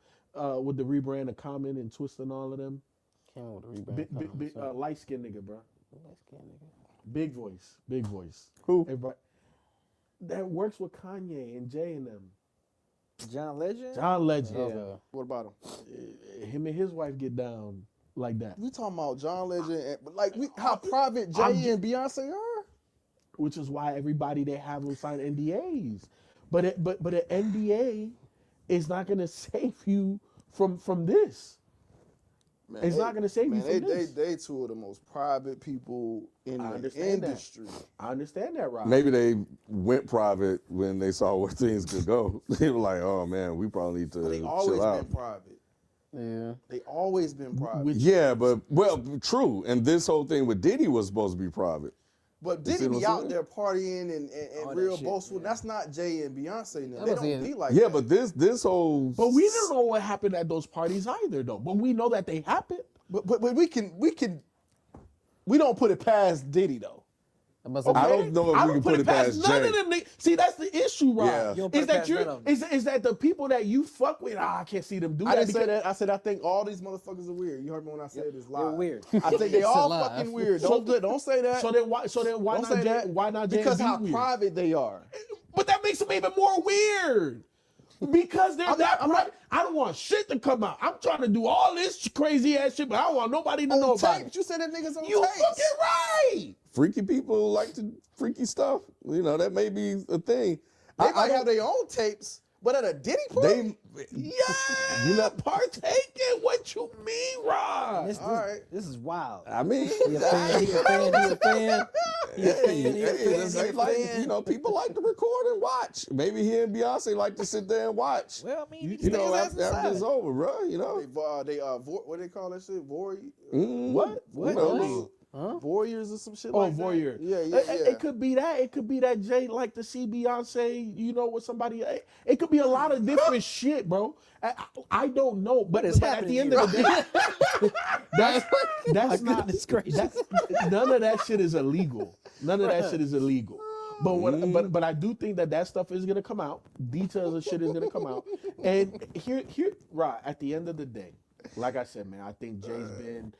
E: with the rebrand of Common and Twist and all of them?
B: Came on with a rebrand.
E: Big light skinned nigga, bro. Big voice.
A: Who?
E: Everybody that works with Kanye and Jay and them.
D: John Legend.
E: John Legend.
B: Okay.
C: What about him?
E: Him and his wife get down like that.
C: We talking about John Legend, but like how private Jay and Beyonce are.
E: Which is why everybody they have them sign NDAs. But an NDA is not gonna save you from this.
C: Man,
E: It's not gonna save you from this.
C: They two of the most private people in the industry.
E: I understand that, Rob.
A: Maybe they went private when they saw where things could go. They were like, "Oh man, we probably need to
C: They
A: chill
C: always
A: out."
C: been private.
B: Yeah.
C: They always been private.
A: Yeah, but true. And this whole thing with Diddy was supposed to be private.
C: But
A: You see
C: Diddy
A: what
C: be
A: I'm
C: out
A: saying?
C: there partying and
D: All that
C: real
D: shit,
C: boastful.
D: yeah.
C: That's not Jay and Beyonce now.
B: I
C: They
B: was
C: don't
B: saying-
C: be like
A: Yeah,
C: that.
A: but this whole.
E: But we don't know what happened at those parties either, though. But we know that they happened.
C: But we don't put it past Diddy though.
A: I don't know if we can put it past
E: none
A: Jay.
E: of them. See, that's the issue, Rob.
A: Yeah.
D: You don't put
E: Is
D: it
E: that
D: past
E: you?
D: none of them.
E: Is that the people that you fuck with? I can't see them do
C: I
E: that.
C: didn't say that. I said I think all these motherfuckers are weird. You heard me when I said it's live.
D: They're weird.
C: I think they all
B: lie.
C: fucking weird. Don't say that.
E: So then why
C: Don't
E: not
C: say
E: Jay?
C: that.
E: Why not Jay?
C: Because
E: and
C: how
E: be weird?
C: private they are.
E: But that makes them even more weird. Because they're I don't want shit to come out. I'm trying to do all this crazy ass shit, but I don't want nobody to know
C: On
E: about
C: tapes.
E: it.
C: You said that niggas on
E: You
C: tapes.
E: fucking right.
A: Freaky people like to freaky stuff. You know, that may be a thing.
C: They might have their own tapes, but at a Diddy party.
E: Yeah,
A: You not-
E: partaking. What you mean, Rob?
D: This,
C: All right.
D: this is wild.
A: I mean,
D: He a fan. He a fan. He a fan. He a fan. He a
A: hey,
D: fan. He a
A: like,
D: fan.
A: you know, people like to record and watch. Maybe he and Beyonce like to sit there and watch.
D: Well, I mean, he
A: You know,
D: after
A: after it's over, bro. You know,
C: What they call that shit?
E: What?
A: You know,
C: Warriors or some shit
E: Oh,
C: like
E: voyeur.
C: that? Yeah.
E: It could be that. It could be that Jay like to see Beyonce, you know, with somebody. It could be a lot of different shit, bro. I don't know. But
D: is
E: at the
D: happening
E: end of the day, that's
D: My
E: not.
D: goodness gracious.
E: None of that shit is illegal. None of that shit is illegal. But I do think that stuff is gonna come out. Details of shit is gonna come out. And here, right at the end of the day, like I said, man, I think Jay's been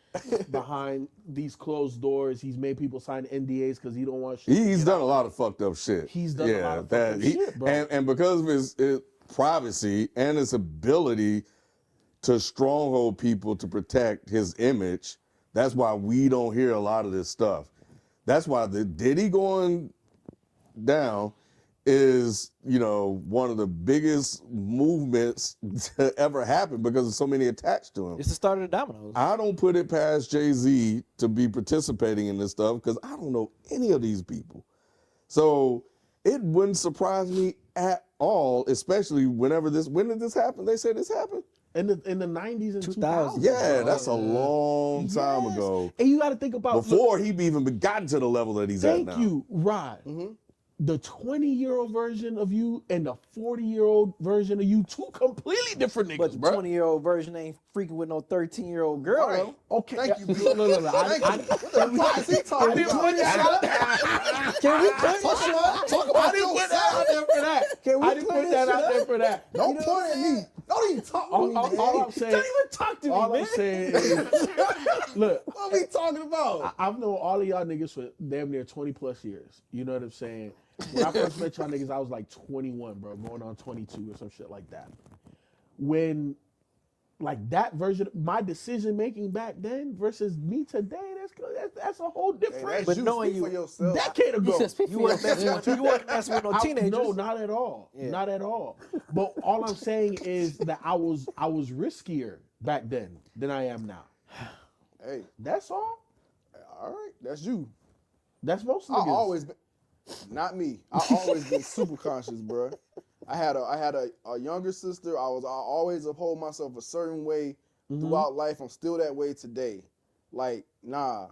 E: behind these closed doors. He's made people sign NDAs because he don't want shit.
A: he's done a lot of fucked up shit.
E: He's done a lot of fucked up shit, bro.
A: And because of his privacy and his ability to stronghold people to protect his image, that's why we don't hear a lot of this stuff. That's why the Diddy going down is, you know, one of the biggest movements to ever happen because there's so many attached to him.
D: It's the start of the dominoes.
A: I don't put it past Jay-Z to be participating in this stuff because I don't know any of these people. So it wouldn't surprise me at all, especially when did this happen? They said this happened?
E: in the 90s and 2000s.
A: Yeah, that's a long time ago.
E: And you got to think about
A: before he even gotten to the level that he's at now.
E: Thank you, Rod. The 20-year-old version of you and the 40-year-old version of you, two completely different niggas,
D: But the 20-year-old version ain't freaking with no 13-year-old girl.
C: Right.
D: Though.
E: Okay.
C: Thank you,
E: Look.
C: What the fuck is he talking about?
D: Can we put
C: Talk about
E: I didn't put that out there for that. I didn't put that out there for that.
C: Don't point at me. Don't even talk to me,
E: All I'm saying.
D: Don't even talk to me,
E: All
D: man.
E: I'm saying is, look.
C: What are we talking about?
E: I've known all of y'all niggas for damn near 20 plus years. You know what I'm saying? When I first met y'all niggas, I was like 21, bro, going on 22 or some shit like that. When, like that version, my decision making back then versus me today, that's a whole different.
C: But knowing you
E: for yourself, decade ago,
D: you weren't messing with no teenagers.
E: No, not at all. Yeah. Not at all. But all I'm saying is that I was riskier back then than I am now.
C: Hey,
E: that's all.
C: All right, that's you.
E: That's most niggas.
C: I always been, not me. I always been super conscious, bro. I had a younger sister. I always uphold myself a certain way throughout life. I'm still that way today. Like, nah.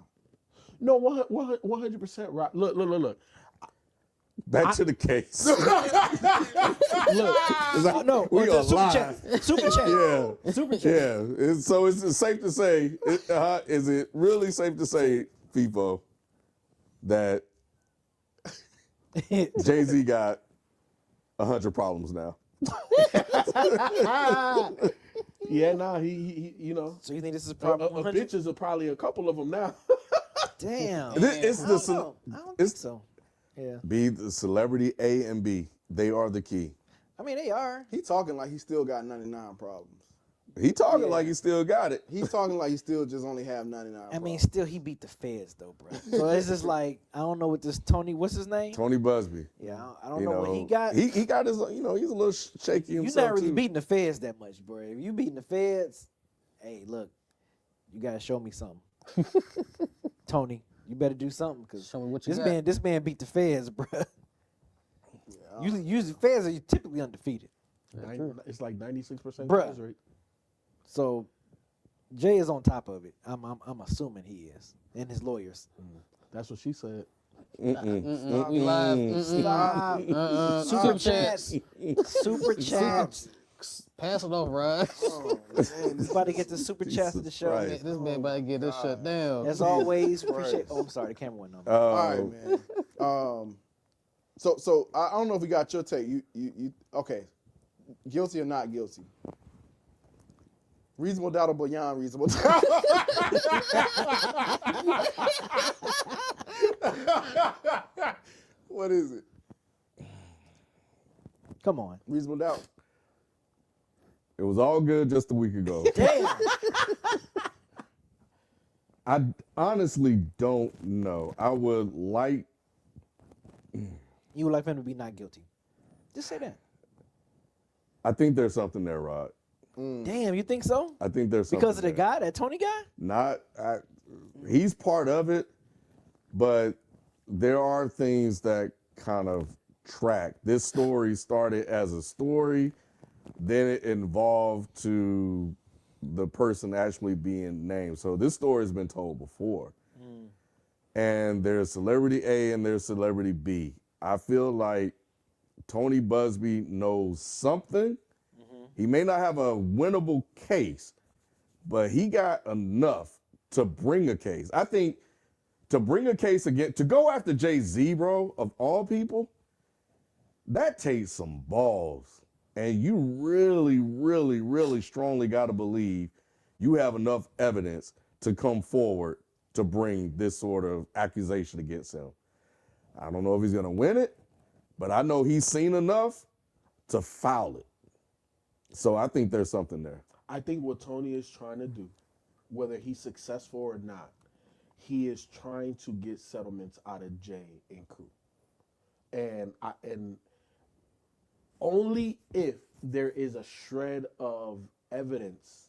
E: No, 100% right. Look.
A: Back to the case.
E: Look,
D: no,
A: we are
D: super chat. Super chat.
A: Yeah,
D: super chat.
A: Yeah. So it's safe to say. Is it really safe to say, FIFO, that Jay-Z got 100 problems now?
E: Yeah, nah, he you know.
D: So you think this is problem 100?
E: Bitches are probably a couple of them now.
D: Damn.
A: It's
D: I don't think so. Yeah.
A: Be the celebrity A and B. They are the key.
D: I mean, they are.
C: He talking like he still got 99 problems.
A: He talking like he still got it.
C: He's talking like he still just only have 99
D: I
C: problems.
D: mean, still, he beat the feds, though, bro. So it's just like, I don't know what this Tony, what's his name?
A: Tony Busby.
D: Yeah, I don't know what he got.
A: He got his, he's a little shaky himself,
D: You're not really
A: too.
D: beating the feds that much, bro. If you beating the feds, hey, look, you got to show me something. Tony, you better do something, because this man beat the feds, bro. Yeah, usually feds are typically undefeated.
E: It's like 96%
D: Bruh.
E: rate.
D: So Jay is on top of it. I'm assuming he is, and his lawyers.
E: That's what she said.
B: We live.
C: Stop.
D: Super chats. Super chats.
B: Pass it off, Rod.
C: Oh, man,
D: He's about to get the super chats of the show.
A: Christ.
B: This man about to get this shut down.
D: As always, appreciate. Oh, I'm sorry, the camera went on.
C: All right, man. So I don't know if we got your take. You okay? Guilty or not guilty? Reasonable doubt or beyond reasonable doubt? What is it?
D: Come on.
C: Reasonable doubt.
A: It was all good just a week ago.
D: Damn.
A: I honestly don't know. I would like.
D: You would like for him to be not guilty. Just say that.
A: I think there's something there, Rod.
D: Damn, you think so?
A: I think there's something
D: Because of the
A: there.
D: guy, that Tony guy?
A: He's part of it, but there are things that kind of track. This story started as a story, then it evolved to the person actually being named. So this story has been told before. And there's celebrity A and there's celebrity B. I feel like Tony Busby knows something. He may not have a winnable case, but he got enough to bring a case. I think to bring a case again, to go after Jay-Z, bro, of all people, that takes some balls. And you really, really, really strongly got to believe you have enough evidence to come forward to bring this sort of accusation against him. I don't know if he's going to win it, but I know he's seen enough to foul it. So I think there's something there.
E: I think what Tony is trying to do, whether he's successful or not, he is trying to get settlements out of Jay and crew. And only if there is a shred of evidence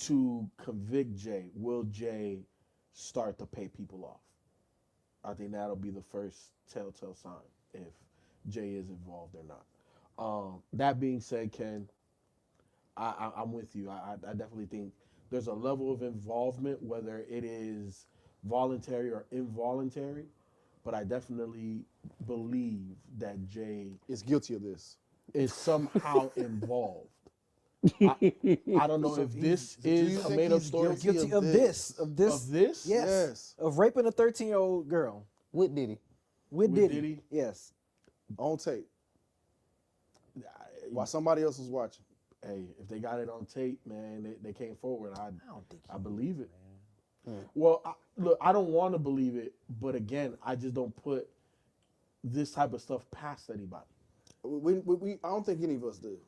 E: to convict Jay will Jay start to pay people off. I think that'll be the first telltale sign if Jay is involved or not. That being said, Ken, I'm with you. I definitely think there's a level of involvement, whether it is voluntary or involuntary, but I definitely believe that Jay
C: Is guilty of this.
E: is somehow involved. I don't know if this is a made up story.
D: Guilty of this.
E: Of this?
D: Yes. Of raping a 13-year-old girl.
B: With Diddy.
D: With Diddy.
E: Diddy?
D: Yes.
C: On tape. While somebody else was watching.
E: Hey, if they got it on tape, man, they came forward.
D: I don't think
E: I believe it.
C: Man.
E: Well, look, I don't want to believe it, but again, I just don't put this type of stuff past anybody.
C: I don't think any of us do.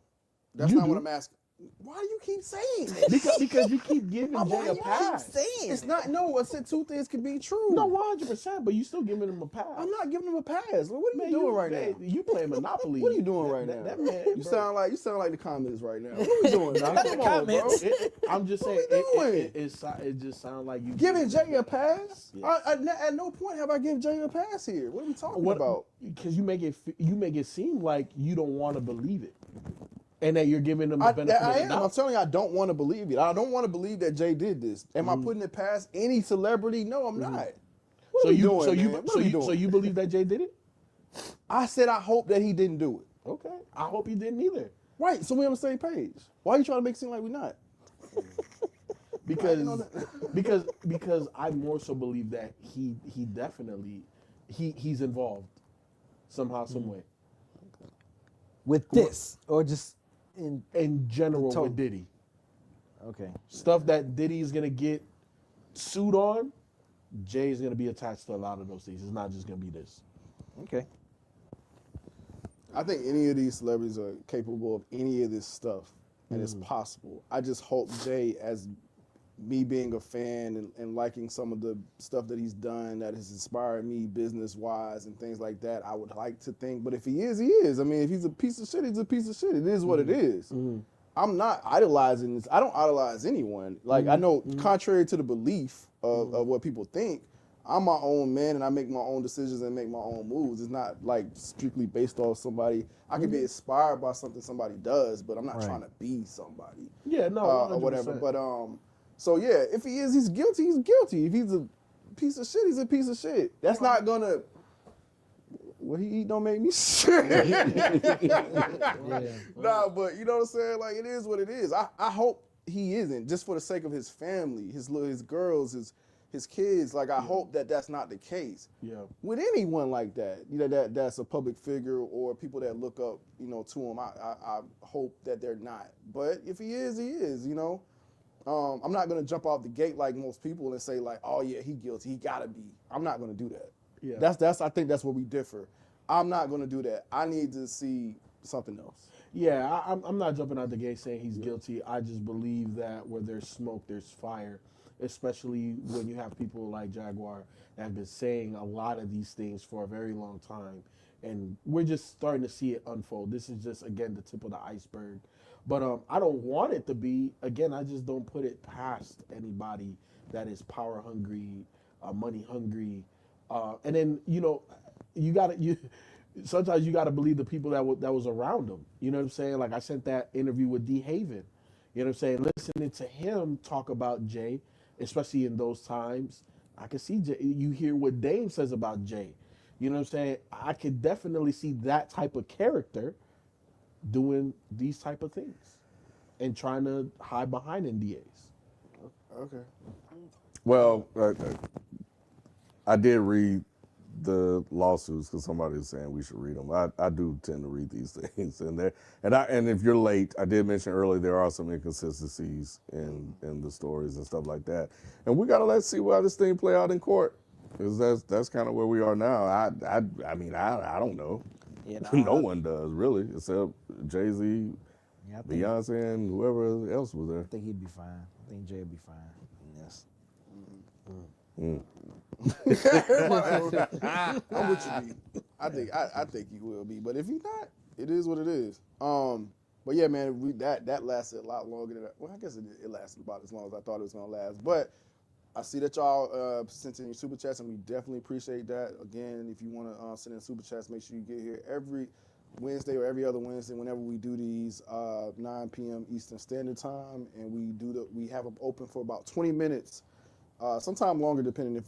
C: That's
E: You
C: not
E: do.
C: what I'm asking. Why do you keep saying that?
E: Because you keep giving
C: Why
E: Jay a
C: you
E: pass.
C: keep saying it's not. No, I said two things could be true.
E: No, 100%, but you still giving him a pass.
C: I'm not giving him a pass. What are
E: Man,
C: you doing right
E: man,
C: now?
E: You playing Monopoly.
C: What are you doing right now?
E: That man,
C: you
E: bro.
C: sound like the comments right now. What are we doing? Now?
D: Not
C: Come
D: the
C: on, bro.
D: comments.
E: I'm just saying,
C: What we
E: it just sounds like you
C: Giving Jay a pass?
E: Yes.
C: At no point have I given Jay a pass here. What are we talking about?
E: Because you make it seem like you don't want to believe it, and that you're giving them the benefit of the
C: I'm
E: doubt.
C: telling you, I don't want to believe it. I don't want to believe that Jay did this. Am I putting it past any celebrity? No, I'm not. What are we doing, man? What are we doing?
E: So you believe that Jay did it?
C: I said I hope that he didn't do it.
E: Okay, I hope he didn't either.
C: Right, so we're on the same page. Why are you trying to make it seem like we're not?
E: Because I more so believe that he definitely he's involved somehow, some way.
D: With this, or just
E: In general
D: Total.
E: with Diddy.
D: okay.
E: Stuff that Diddy's gonna get sued on, Jay's gonna be attached to a lot of those things. It's not just gonna be this.
D: Okay.
C: I think any of these celebrities are capable of any of this stuff, and it's possible. I just hope Jay, as me being a fan and liking some of the stuff that he's done that has inspired me business-wise and things like that, I would like to think. But if he is, he is. I mean, if he's a piece of shit, he's a piece of shit. It is what it is. I'm not idolizing this. I don't idolize anyone. Like, I know, contrary to the belief of what people think, I'm my own man and I make my own decisions and make my own moves. It's not like strictly based off somebody. I can be inspired by something somebody does, but I'm not trying to be somebody.
E: Yeah, no,
C: Or whatever.
E: 100%.
C: But so yeah, if he is, he's guilty. He's guilty. If he's a piece of shit, he's a piece of shit. That's not gonna. What he eat don't make me sick. Nah, but you know what I'm saying? Like, it is what it is. I hope he isn't, just for the sake of his family, his girls, his kids. Like, I hope that that's not the case.
E: Yeah.
C: With anyone like that, you know, that's a public figure or people that look up, you know, to him. I hope that they're not. But if he is, he is. You know. I'm not gonna jump off the gate like most people and say like, oh yeah, he guilty, he gotta be. I'm not gonna do that.
E: Yeah.
C: That's I think that's where we differ. I'm not gonna do that. I need to see something else.
E: Yeah, I'm not jumping out the gate saying he's guilty. I just believe that where there's smoke, there's fire, especially when you have people like Jaguar that have been saying a lot of these things for a very long time. And we're just starting to see it unfold. This is just, again, the tip of the iceberg. But I don't want it to be. Again, I just don't put it past anybody that is power hungry, money hungry. And then, you know, sometimes you gotta believe the people that was around him. You know what I'm saying? Like, I sent that interview with D. Haven. You know what I'm saying? Listening to him talk about Jay, especially in those times, I can see Jay. You hear what Dame says about Jay. You know what I'm saying? I could definitely see that type of character doing these type of things and trying to hide behind NDAs.
C: Okay.
A: Well, I did read the lawsuits because somebody was saying we should read them. I do tend to read these things in there, and if you're late, I did mention earlier there are some inconsistencies in the stories and stuff like that, and we gotta let's see how this thing play out in court, because that's kind of where we are now. I mean I don't know.
D: Yeah,
A: No one does really, except Jay-Z,
D: Yeah, I think,
A: Beyonce, and whoever else was there.
D: I think he'd be fine. I think Jay would be fine. Yes.
C: I'm with you, B. I think he will be, but if he's not, it is what it is. But yeah, man, that lasted a lot longer than well, I guess it lasted about as long as I thought it was gonna last. But I see that y'all sent in your super chats, and we definitely appreciate that. Again, if you want to send in super chats, make sure you get here every Wednesday or every other Wednesday, whenever we do these, 9 p.m. Eastern Standard Time, and we have them open for about 20 minutes, sometime longer depending if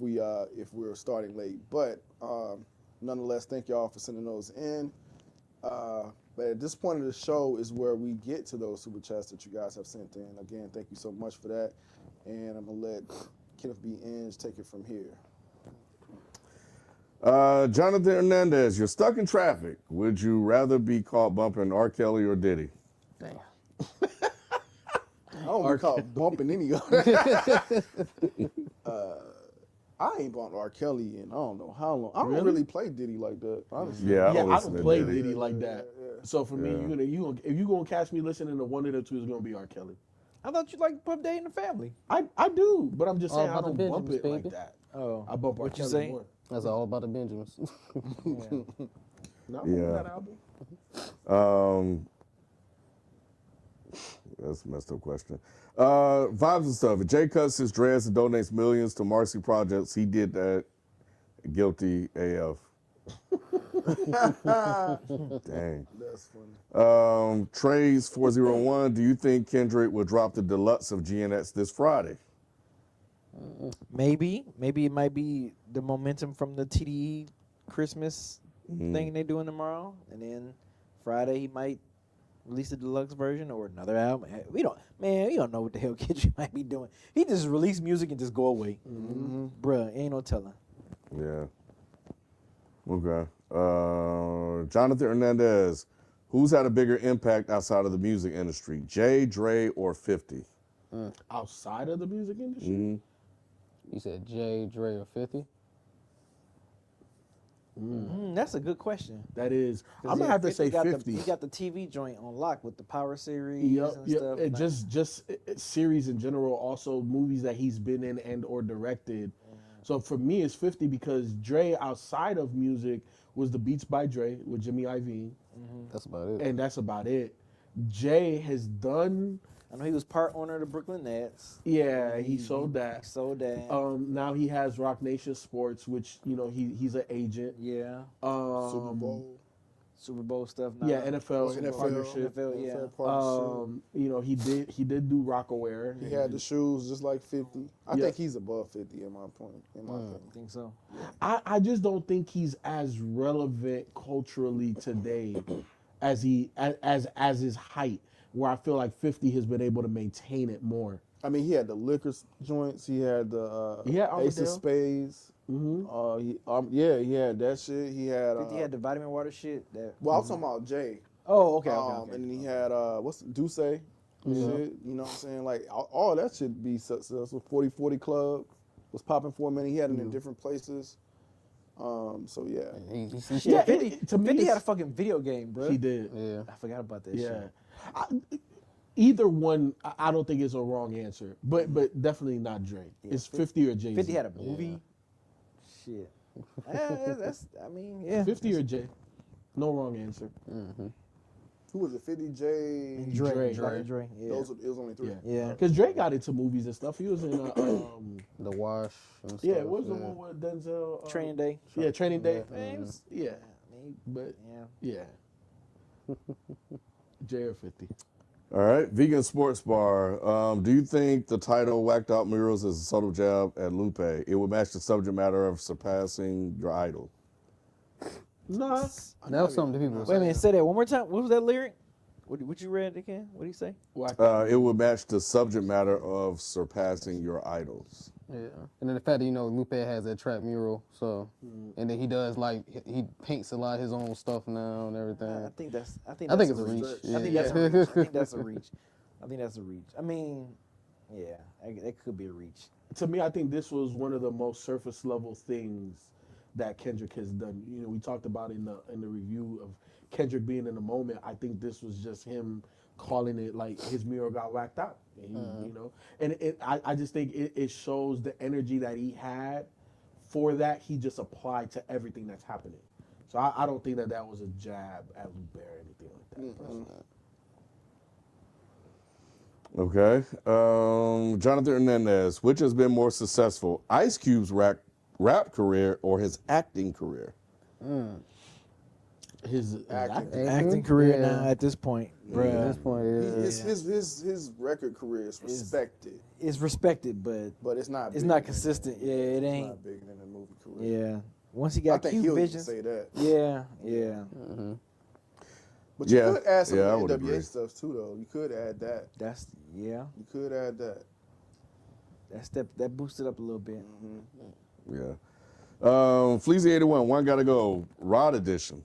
C: we're starting late. But nonetheless, thank y'all for sending those in. But at this point of the show is where we get to those super chats that you guys have sent in. Again, thank you so much for that, and I'm gonna let Kenneth B. Inge take it from here.
A: Jonathan Hernandez, you're stuck in traffic. Would you rather be caught bumping R. Kelly or Diddy?
B: Damn.
C: I don't be caught bumping any other. I ain't bumped R. Kelly in I don't know how long. I don't really play Diddy like that, honestly.
A: Yeah,
E: I don't
A: listen to
E: play
A: Diddy.
E: Diddy like that. So for me, if you gonna catch me listening to one of the two, it's gonna be R. Kelly.
D: I thought you liked Puff Daddy in the Family.
E: I do, but I'm just saying I
B: All About
E: don't
B: the
E: bump it
B: Benjamins,
E: like
B: baby.
E: that.
D: Oh,
E: I bump R.
D: what you
E: Kelly
D: say?
E: more.
B: That's all about the Benjamins.
E: No,
A: Yeah.
E: that album.
A: That's a messed up question. Vibes and stuff. If Jay cuts his dreads and donates millions to Marcy Projects, he did that. Guilty AF. Dang.
C: That's funny.
A: Trey's 401. Do you think Kendrick will drop the deluxe of GNX this Friday?
D: maybe it might be the momentum from the TDE Christmas thing they're doing tomorrow, and then Friday he might release the deluxe version or another album. We don't know what the hell Kendrick might be doing. He just release music and just go away, bruh. Ain't no telling.
A: Yeah. Okay. Jonathan Hernandez. Who's had a bigger impact outside of the music industry? Jay, Dre, or 50?
E: Outside of the music industry?
A: Mm-hmm.
B: You said Jay, Dre, or 50?
D: That's a good question.
E: That is, I'm gonna have to say 50.
D: He got the TV joint on lock with the Power series
E: Yep,
D: and
E: yep.
D: stuff.
E: It just series in general, also movies that he's been in and or directed. So for me, it's 50 because Dre, outside of music, was the Beats by Dre with Jimmy Iovine,
B: That's about it.
E: and that's about it. Jay has done,
D: I know he was part owner of the Brooklyn Nets.
E: yeah, he sold that.
D: Sold that.
E: Now he has Rock Nation Sports, which he's an agent.
D: Yeah.
C: Super Bowl.
D: Super Bowl stuff now.
E: Yeah, NFL partnership.
D: NFL, yeah.
C: Partnership.
E: He did do Rockaware.
C: He had the shoes just like 50. I
E: Yeah.
C: think he's above 50 in my opinion.
D: I think so.
E: I just don't think he's as relevant culturally today as his height, where I feel like 50 has been able to maintain it more.
C: I mean, he had the liquor joints. He had the
E: He had
C: Ace of
E: Armadale.
C: Spades. He had that shit. He had.
D: 50 had the vitamin water shit.
C: Well, I was talking about Jay.
D: Oh, okay, okay.
C: And then he had what's Duce shit. You know what I'm saying? Like all that should be successful. 40/40 Club was popping for a minute. He had it in different places. So yeah.
E: Yeah,
D: 50,
E: to me,
D: 50 had a
E: it's-
D: fucking video game, bro.
E: He did.
B: Yeah.
D: I forgot about that
E: Yeah.
D: shit.
E: Either one, I don't think is a wrong answer, but definitely not Dre. It's 50 or Jay.
D: 50 had a movie. Shit. Yeah.
E: 50 or Jay. No wrong answer.
C: Who was it? 50 J.
E: Dre.
D: Dre. Yeah.
C: It was only 3.
D: Yeah.
E: Because Dre got into movies and stuff. He was in
B: The Wash and stuff.
E: yeah, what was the one with Denzel?
D: Training Day.
E: Yeah, Training Day.
B: Yeah.
E: Man, it was- yeah, but
D: Yeah.
E: yeah. Jay or 50.
A: All right. Vegan Sports Bar. Do you think the title Whacked Out Murals is a subtle jab at Lupe? It would match the subject matter of surpassing your idol.
E: No,
B: That was something that people
D: Wait a minute, say that one more time. What was that lyric? What you read again? What did he say?
A: It would match the subject matter of surpassing your idols.
B: Yeah, and then the fact that Lupe has that trap mural, so and then he does he paints a lot of his own stuff now and everything.
D: I think it's a
B: reach.
D: I think that's a reach. I think that's a reach. I mean, yeah, it could be a reach.
E: to me, I think this was one of the most surface level things that Kendrick has done. We talked about in the review of Kendrick being in the moment. I think this was just him calling it like his mural got whacked out. And I just think it shows the energy that he had for that. He just applied to everything that's happening. So I don't think that was a jab at Lupe or anything like that.
A: Okay. Jonathan Hernandez, which has been more successful, Ice Cube's rap career or his acting career?
E: His
D: acting career now at this point, bruh.
B: At this point,
C: his record career is respected.
D: It's respected, but
C: it's not.
D: It's not consistent. Yeah, it ain't.
C: It's not bigger than a movie career.
D: Yeah. Once he got
C: I think
D: cute
C: he'll
D: visions.
C: say that.
D: Yeah.
B: Mm-hmm.
C: But you could add some
A: NWA
C: NWA stuff too, though. You could add that.
D: You
C: could add that.
D: That boosted up a little bit.
C: Mm-hmm.
A: Yeah. Fleazy 81, one gotta go. Rod edition.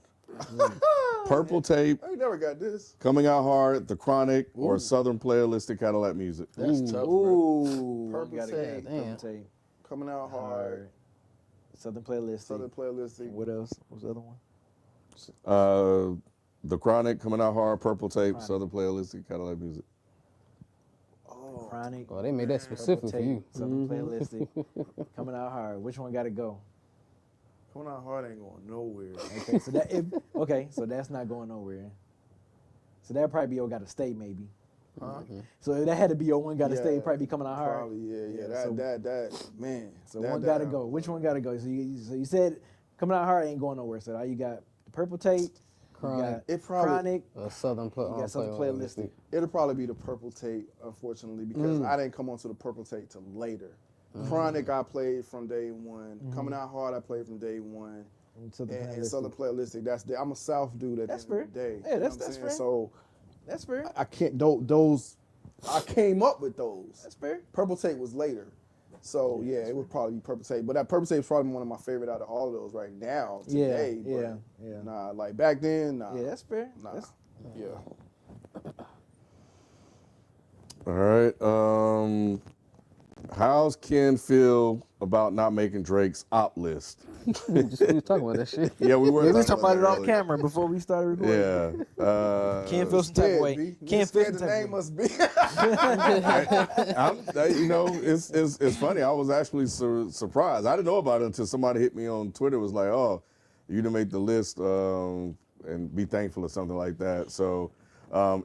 A: Purple Tape.
C: I ain't never got this.
A: Coming Out Hard, The Chronic, or Southern Playalistic Cadillac Music.
E: That's tough, bro.
D: Ooh.
C: Purple Tape.
D: Purple Tape.
C: Coming Out Hard.
D: Southern Playalistic.
C: What
D: else? What's the other one?
A: The Chronic, Coming Out Hard, Purple Tape, Southern Playalistic Cadillac Music.
D: Chronic.
B: Oh, they made that specific for you.
D: Southern Playalistic. Coming Out Hard. Which one got to go?
C: Coming Out Hard ain't going nowhere.
D: Okay, so that's not going nowhere. So that'd probably be got to stay maybe. So that had to be your one got to stay. Probably be Coming Out Hard.
C: Probably, yeah. That man.
D: So one got to go. Which one got to go? So you said Coming Out Hard ain't going nowhere. So now you got the Purple Tape.
B: Chronic.
D: Chronic.
B: Southern
D: Playalistic.
C: It'll probably be the Purple Tape, unfortunately, because I didn't come onto the Purple Tape till later. Chronic I played from day one. Coming Out Hard I played from day one. And Southern Playalistic, I'm a South dude at the end of the day.
D: Yeah, that's fair.
C: So
D: that's fair.
C: I can't those. I came up with those.
D: That's fair.
C: Purple Tape was later. So yeah, it would probably be Purple Tape. But that Purple Tape is probably one of my favorite out of all of those right now today.
D: Yeah.
C: Nah, like back then, nah.
D: Yeah, that's fair.
C: Nah. Yeah.
A: All right. How's Ken feel about not making Drake's op list?
B: We was talking about that shit.
A: Yeah, we were.
D: We was talking about it off camera before we started recording.
A: Yeah.
D: Can't feel some type of way. Can't feel some
C: the name must be.
A: It's funny. I was actually surprised. I didn't know about it until somebody hit me on Twitter. Was like, "Oh, you didn't make the list, and be thankful or something like that." So.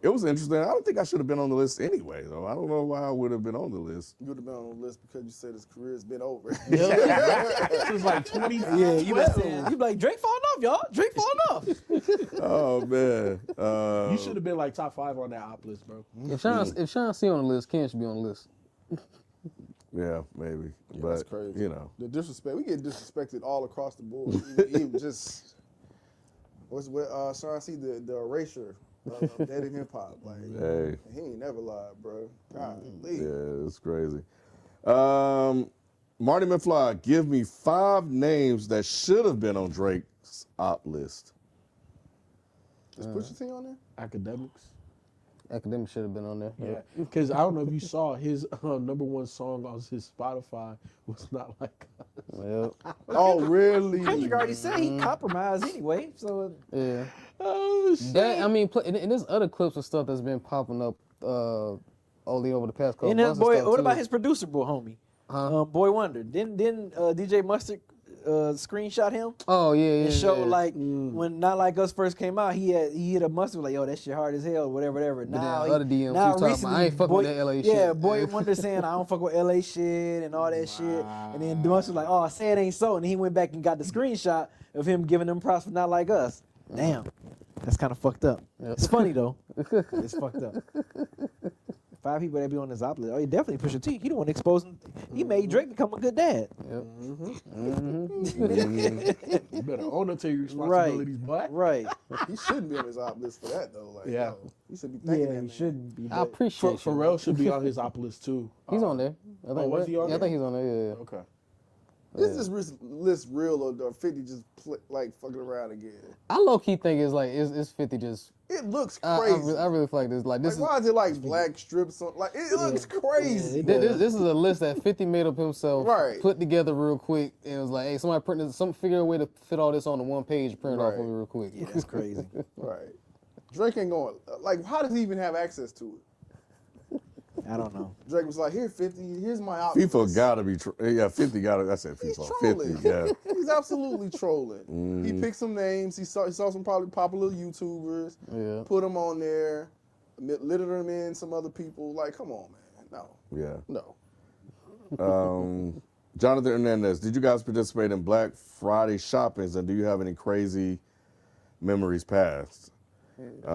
A: It was interesting. I don't think I should have been on the list anyway, though. I don't know why I would have been on the list.
C: You would have been on the list because you said his career's been over.
E: It was like 20.
D: Yeah, you been saying, you be like, Drake falling off, y'all. Drake falling off.
A: Oh, man.
E: You should have been like top 5 on that op list, bro.
B: If Sean C on the list, Ken should be on the list.
A: Yeah, maybe.
C: Yeah,
A: but,
C: that's crazy.
A: You know.
C: The disrespect. We get disrespected all across the board. Even just, what's with Sean C, the erasure. Dead in hip hop, like
A: hey.
C: He ain't never lied, bro. Golly.
A: Yeah, it's crazy. Marty McFly, give me 5 names that should have been on Drake's op list.
C: Is Pusha T on there?
E: Academics.
B: Academic should have been on there.
E: Yeah, because I don't know if you saw his #1 song on his Spotify was Not Like Us.
B: Yep.
C: Oh, really?
D: Kendrick already said he compromised anyway, so
B: Yeah.
E: Oh, shit.
B: And there's other clips of stuff that's been popping up only over the past couple
D: and
B: months.
D: boy,
B: and stuff
D: what
B: too.
D: about his producer, homie? Boy Wonder. Didn't DJ Mustard screenshot him?
B: Oh yeah.
D: And show like when Not Like Us first came out, he hit a Mustard like, yo, that shit hard as hell, whatever. Now
B: other DMs
D: now
B: talking about, I ain't fucking with that LA shit.
D: Yeah, Boy Wonder saying I don't fuck with LA shit and all that shit. And then Mustard like, oh, say it ain't so. And he went back and got the screenshot of him giving them props for Not Like Us. Damn. That's kind of fucked up. Yep. It's funny though. It's fucked up. 5 people that be on his op list. Oh, he definitely Pusha T. He the one exposing. He made Drake become a good dad.
B: Yep.
E: You better own up to your responsibilities, but
D: right.
C: He shouldn't be on his op list for that though. Like,
E: yeah,
C: he should be thanking
D: he
C: that
D: shouldn't be.
B: I appreciate
E: Pharrell should be on his op list too.
B: He's on there. I think,
E: was he on there?
B: I think he's on there. Yeah.
E: Okay.
C: Is this list real or 50 just like fucking around again?
B: I low key think it's like it's 50 just.
C: It looks crazy.
B: I really feel like this. Like this
C: why is it like black strips on? Like it looks crazy.
B: This is a list that 50 made up himself,
C: right?
B: Put together real quick, and was like, hey, somebody print this, figure a way to fit all this on the one page, print it off of it real quick.
D: Yeah, that's crazy.
C: Right. Drake ain't going. Like, how does he even have access to it?
D: I don't know.
C: Drake was like, here, 50, here's my op
A: FIFA
C: list.
A: gotta be, yeah, 50 gotta, I said FIFA,
C: He's trolling.
A: 50, yeah.
C: He's absolutely trolling. He picked some names, he saw some probably popular YouTubers, put them on there, littered them in some other people. Like, come on, man. No.
A: Yeah.
C: No.
A: Jonathan Hernandez, did you guys participate in Black Friday shoppings, and do you have any crazy memories past.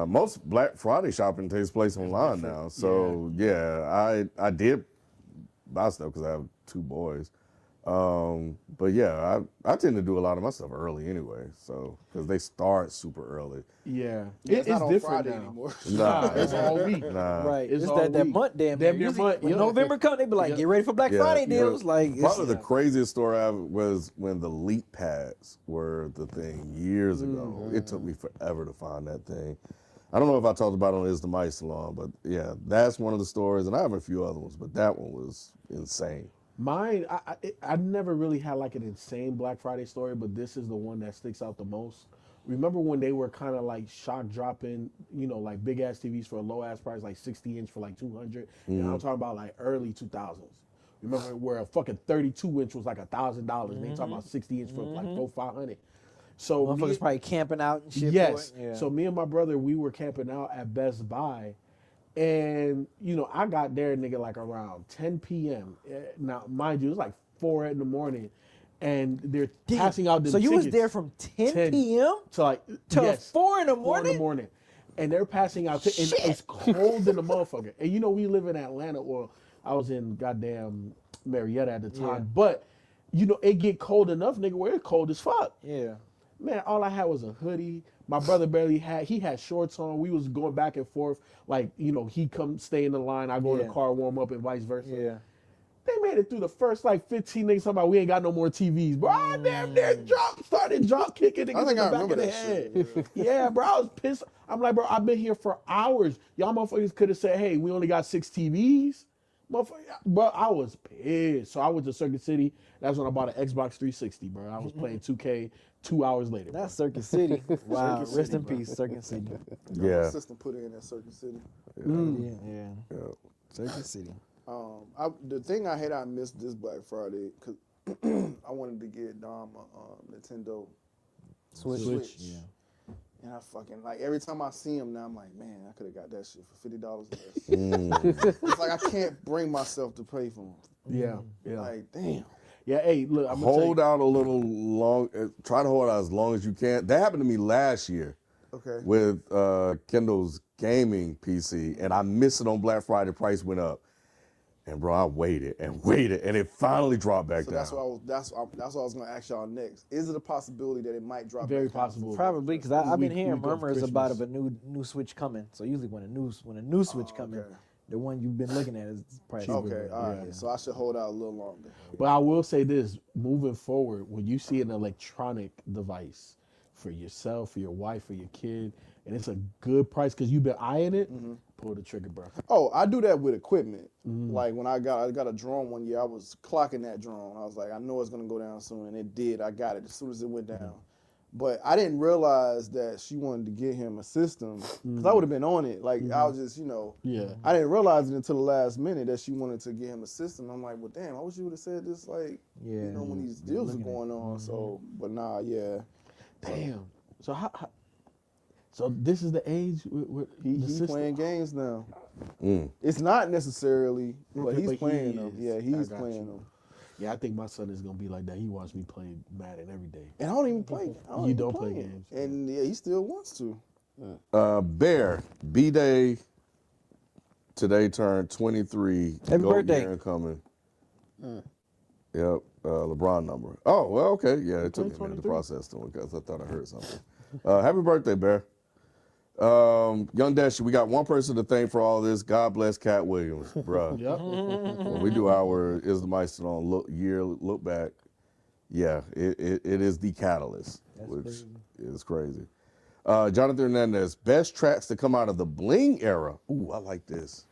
A: Most Black Friday shopping takes place online now. So I did buy stuff because I have 2 boys. But yeah, I tend to do a lot of my stuff early anyway. So because they start super early.
E: Yeah,
C: It's not on
E: different
C: Friday
E: now.
C: anymore.
E: Nah, it's all week.
D: Right.
E: It's
D: It's
E: all
D: that
E: week.
D: month damn near.
E: month.
D: When
E: yeah.
D: November come, they be like, get ready for Black
A: Yeah,
D: Friday
A: yeah.
D: deals. Like,
A: Probably the craziest story I was when the leak pads were the thing years ago. It took me forever to find that thing. I don't know if I talked about it on Is the Mice Salon, but yeah, that's one of the stories, and I have a few other ones, but that one was insane.
E: Mine, I never really had like an insane Black Friday story, but this is the one that sticks out the most. Remember when they were kind of like shock dropping, like big ass TVs for a low ass price, like 60-inch for like 200, and I'm talking about like early 2000s. Remember where a fucking 32-inch was like $1,000, and they talking about 60-inch for like $400-500. So
D: motherfuckers probably camping out and shit.
E: yes.
D: For it. Yeah.
E: So me and my brother, we were camping out at Best Buy. And, I got there, nigga, like around 10 p.m. Now, mind you, it was like 4 in the morning. And they're passing out the
D: So you was
E: tickets
D: there from 10 p.m.
E: to like,
D: till
E: yes,
D: 4 in the
E: 4
D: morning?
E: in the morning. And they're passing out, and it's cold in the motherfucker. And we live in Atlanta, or I was in goddamn Marietta at the time.
D: Yeah.
E: But, it get cold enough, nigga, where it's cold as fuck.
D: Yeah.
E: Man, all I had was a hoodie. My brother he had shorts on. We was going back and forth. Like, he come stay in the line. I go in the car, warm up, and vice versa.
D: Yeah.
E: They made it through the first, 15 niggas talking about we ain't got no more TVs. Bro, I damn near started drop kicking niggas in the back of the head. Yeah, bro, I was pissed. I'm like, bro, I've been here for hours. Y'all motherfuckers could have said, hey, we only got 6 TVs. Bro, I was pissed. So I went to Circuit City. That's when I bought an Xbox 360, bro. I was playing 2K 2 hours later.
D: That's Circuit City. Wow.
E: Circuit
D: Rest
E: City,
D: in
E: bro.
D: peace, Circuit City.
A: Yeah.
C: My system put it in at Circuit City.
D: Yeah. Circuit City.
C: The thing I hate, I missed this Black Friday because I wanted to get Dom a Nintendo Switch.
D: Yeah.
C: And I fucking, like, every time I see him now, I'm like, man, I could have got that shit for $50 less. It's like I can't bring myself to pay for him.
E: Yeah, yeah.
C: Like, damn.
E: Yeah, hey, look, I'm gonna
A: Hold out a little long. Try to hold out as long as you can. That happened to me last year.
C: Okay.
A: With Kendall's gaming PC, and I missed it on Black Friday. Price went up, and bro, I waited, and it finally dropped back
C: So
A: down.
C: that's what I was gonna ask y'all next. Is it a possibility that it might drop?
E: Very
C: back down?
E: possible.
D: Probably because I've been hearing
E: week of
D: murmurs about
E: Christmas.
D: a new Switch coming. So usually when a new Switch coming,
C: okay.
D: the one you've been looking at is probably
C: Okay, all right. So I should hold out a little longer.
E: But I will say this, moving forward, when you see an electronic device for yourself, for your wife, for your kid, and it's a good price because you've been eyeing it, pull the trigger, bro.
C: Oh, I do that with equipment. Like when I got a drone one year, I was clocking that drone. I was like, I know it's gonna go down soon, and it did. I got it as soon as it went down. But I didn't realize that she wanted to get him a system because I would have been on it. Like I was just,
E: Yeah.
C: I didn't realize it until the last minute that she wanted to get him a system. I'm like, well, damn, I wish you would have said this, like, when these deals are going on. So, but nah, yeah.
E: Damn. So so this is the age
C: He's playing games now. It's not necessarily, but
E: Okay,
C: he's
E: but
C: playing
E: he
C: them.
E: is.
C: Yeah,
E: I
C: he's
E: got
C: playing
E: you.
C: them.
E: Yeah, I think my son is gonna be like that. He wants me playing Madden every day.
C: And I don't even play.
E: You don't play games.
C: And yeah, he still wants to.
A: Bear B-Day today turned 23.
D: Happy
A: Goat
D: birthday.
A: year incoming. Yep, LeBron number. Oh well, okay, yeah. It took me a minute to
E: 23.
A: process them because I thought I heard something. Happy birthday, Bear. Young Dash, we got one person to thank for all this. God bless Cat Williams, bruh.
E: Yep.
A: When we do our Is the Mice on look back, yeah, it is the catalyst, which is crazy. Jonathan Hernandez, best tracks to come out of the bling era. Ooh, I like this.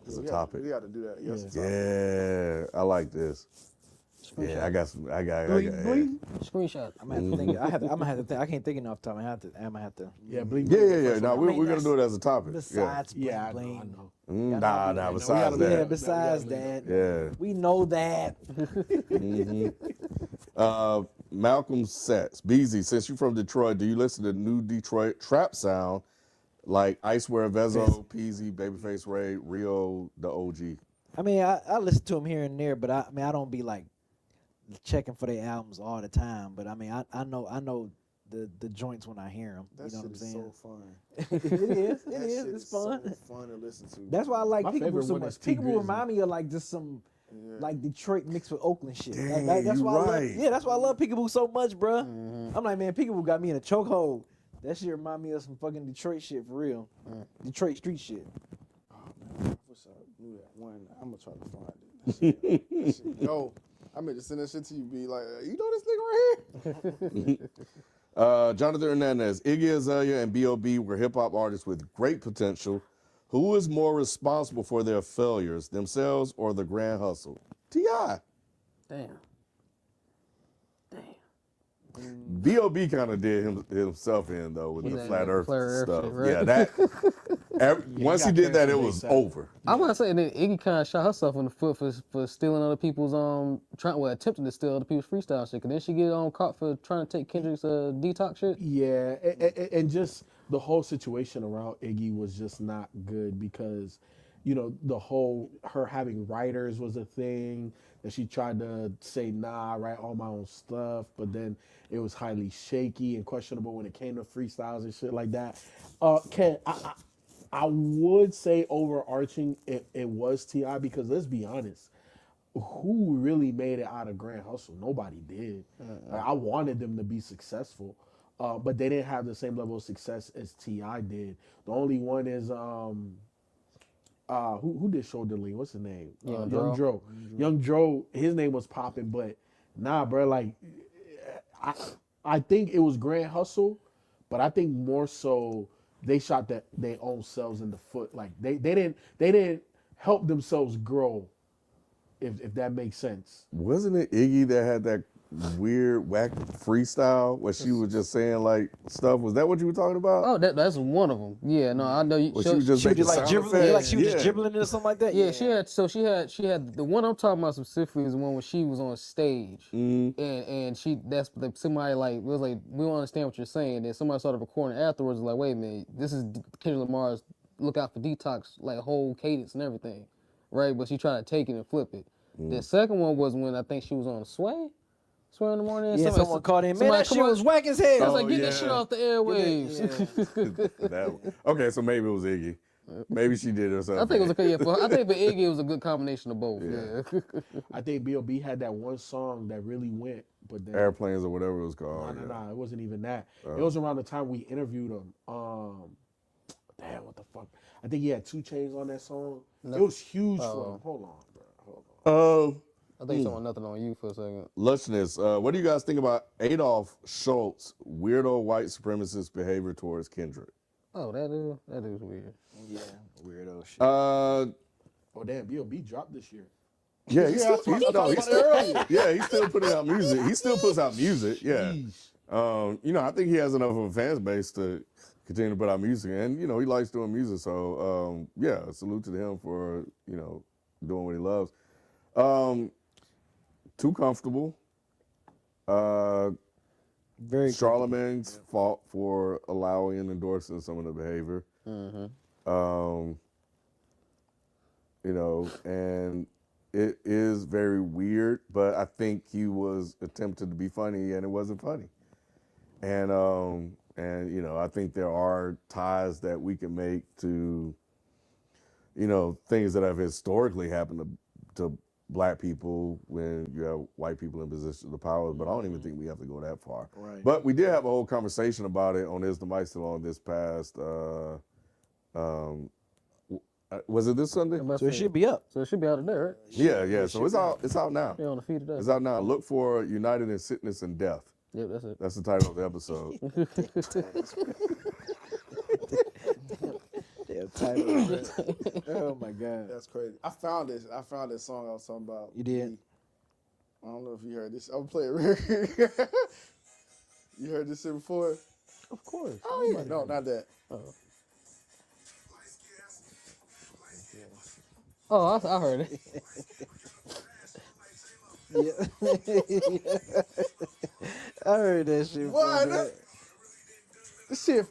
A: This is a topic.
C: We got to do that. Yes,
A: Yeah, I like this. Yeah, I got some. I got.
B: Screenshot.
D: I'm gonna have to think. I'm gonna have to think. I can't think enough time. I'm gonna have to.
E: Yeah, bling.
A: Yeah. No,
D: I mean,
A: we're gonna do it as a topic.
D: Besides
E: Yeah, I
D: bling,
E: know.
A: Nah. Besides
D: yeah.
A: that,
D: Besides that,
A: yeah.
D: we know that.
A: Malcolm Sets, Beezy. Since you're from Detroit, do you listen to new Detroit trap sound like Icewear, Vezo, Peasy, Babyface Ray, Rio, the OG?
D: I mean, I listen to them here and there, but I don't be like checking for their albums all the time. But I mean, I know the joints when I hear them.
C: That
D: You know what I'm
C: shit is
D: saying?
C: so fun.
D: It is.
C: That
D: It is.
C: shit
D: It's
C: is
D: fun.
C: so fun to listen to.
D: That's why I like
E: My
D: Peekaboo
E: favorite
D: so
E: one
D: much.
E: is T
D: Peekaboo
E: Grizzly.
D: remind me of like just some like Detroit mixed with Oakland shit.
A: Dang,
D: That's
A: you
D: why I love,
A: right.
D: yeah, that's why I love Peekaboo so much, bruh. I'm like, man, Peekaboo got me in a chokehold. That shit remind me of some fucking Detroit shit for real. Detroit street shit.
C: Oh man, I wish I knew that one. I'm gonna try to find it. That shit, yo, I meant to send that shit to you. Be like, you know this nigga right here?
A: Jonathan Hernandez, Iggy Azalea and B.O.B. were hip-hop artists with great potential. Who is more responsible for their failures, themselves or the grand hustle? T.I.
B: Damn.
A: B.O.B. kind of did himself in, though, with the
B: That
A: flat earth
B: flat earth
A: stuff.
B: shit, right?
A: Yeah, that. Once he did that, it was over.
B: I'm gonna say that Iggy kind of shot herself in the foot for stealing other people's attempting to steal other people's freestyle shit. Cause then she get caught for trying to take Kendrick's detox shit.
E: Yeah, and just the whole situation around Iggy was just not good because, you know, the whole her having writers was a thing that she tried to say, nah, I write all my own stuff, but then it was highly shaky and questionable when it came to freestyles and shit like that. I would say overarching it was T.I. because let's be honest, who really made it out of Grand Hustle? Nobody did. Like, I wanted them to be successful, but they didn't have the same level of success as T.I. did. The only one is who did Shoulder Lean? What's his name? Young Dro. Young Dro. His name was popping, but nah, bro. Like, I think it was Grand Hustle, but I think more so they shot their own selves in the foot. Like they didn't help themselves grow. If that makes sense.
A: Wasn't it Iggy that had that weird whack freestyle where she was just saying like stuff? Was that what you were talking about?
B: Oh, that's one of them. Yeah, no, I know you.
A: Well, she was just
D: She was
A: making
D: just like
A: sound
D: dribbling,
A: effects?
D: like she was just
A: Yeah.
D: dribbling or something like that.
B: Yeah, she had the one I'm talking about specifically is the one when she was on stage, and that's like somebody like was like, we don't understand what you're saying. Then somebody started recording afterwards, like, wait a minute, this is Kendrick Lamar's "Look Out for Detox" like whole cadence and everything, right? But she tried to take it and flip it. The second one was when I think she was on Sway in the morning.
D: Yeah, someone called in. Man,
B: somebody
D: that shit
B: come on-
D: was whack as hell.
B: I was like, get
A: yeah.
B: this shit off the airwaves.
A: Okay, so maybe it was Iggy. Maybe she did it herself.
B: I think it was okay. I think for Iggy it was a good combination of both. Yeah.
E: I think B.O.B. had that one song that really went, but then
A: Airplanes or whatever it was called.
E: no, it wasn't even that. It was around the time we interviewed him. Damn, what the fuck? I think he had 2 Chainz on that song. It was huge for him. Hold on, bro. Hold on.
B: I think someone nothing on you for a second.
A: Lushness, what do you guys think about Adolph Schultz' weirdo white supremacist behavior towards Kendrick?
B: Oh, that is weird.
D: Yeah, weirdo shit.
E: Oh damn, B.O.B. dropped this year.
A: Yeah, he's still putting out music. He still puts out music. Yeah. You know, I think he has enough of a fan base to continue to put out music, and you know, he likes doing music. So yeah, salute to him for, you know, doing what he loves. Too comfortable.
D: Very
A: Charlemagne's fault for allowing and endorsing some of the behavior. You know, and it is very weird, but I think he was attempted to be funny and it wasn't funny. And you know, I think there are ties that we can make to, you know, things that have historically happened to black people when you have white people in positions of power, but I don't even think we have to go that far.
E: Right.
A: But we did have a whole conversation about it on Is the Mic Still On this past, was it this Sunday?
D: So it should be up.
B: So it should be out today, right?
A: Yeah. So it's out now.
B: Yeah, on the feed today.
A: It's out now. Look for United in Sickness and Death.
B: Yep, that's it.
A: That's the title of the episode.
D: Damn title. Oh my god.
C: That's crazy. I found this song I was talking about.
D: You did?
C: I don't know if you heard this. I'm playing real quick. You heard this shit before?
B: Of course.
C: Oh yeah. No, not that.
B: Oh, I heard it.
D: Yeah. I heard that shit.
C: What?
D: before, man.
C: This shit.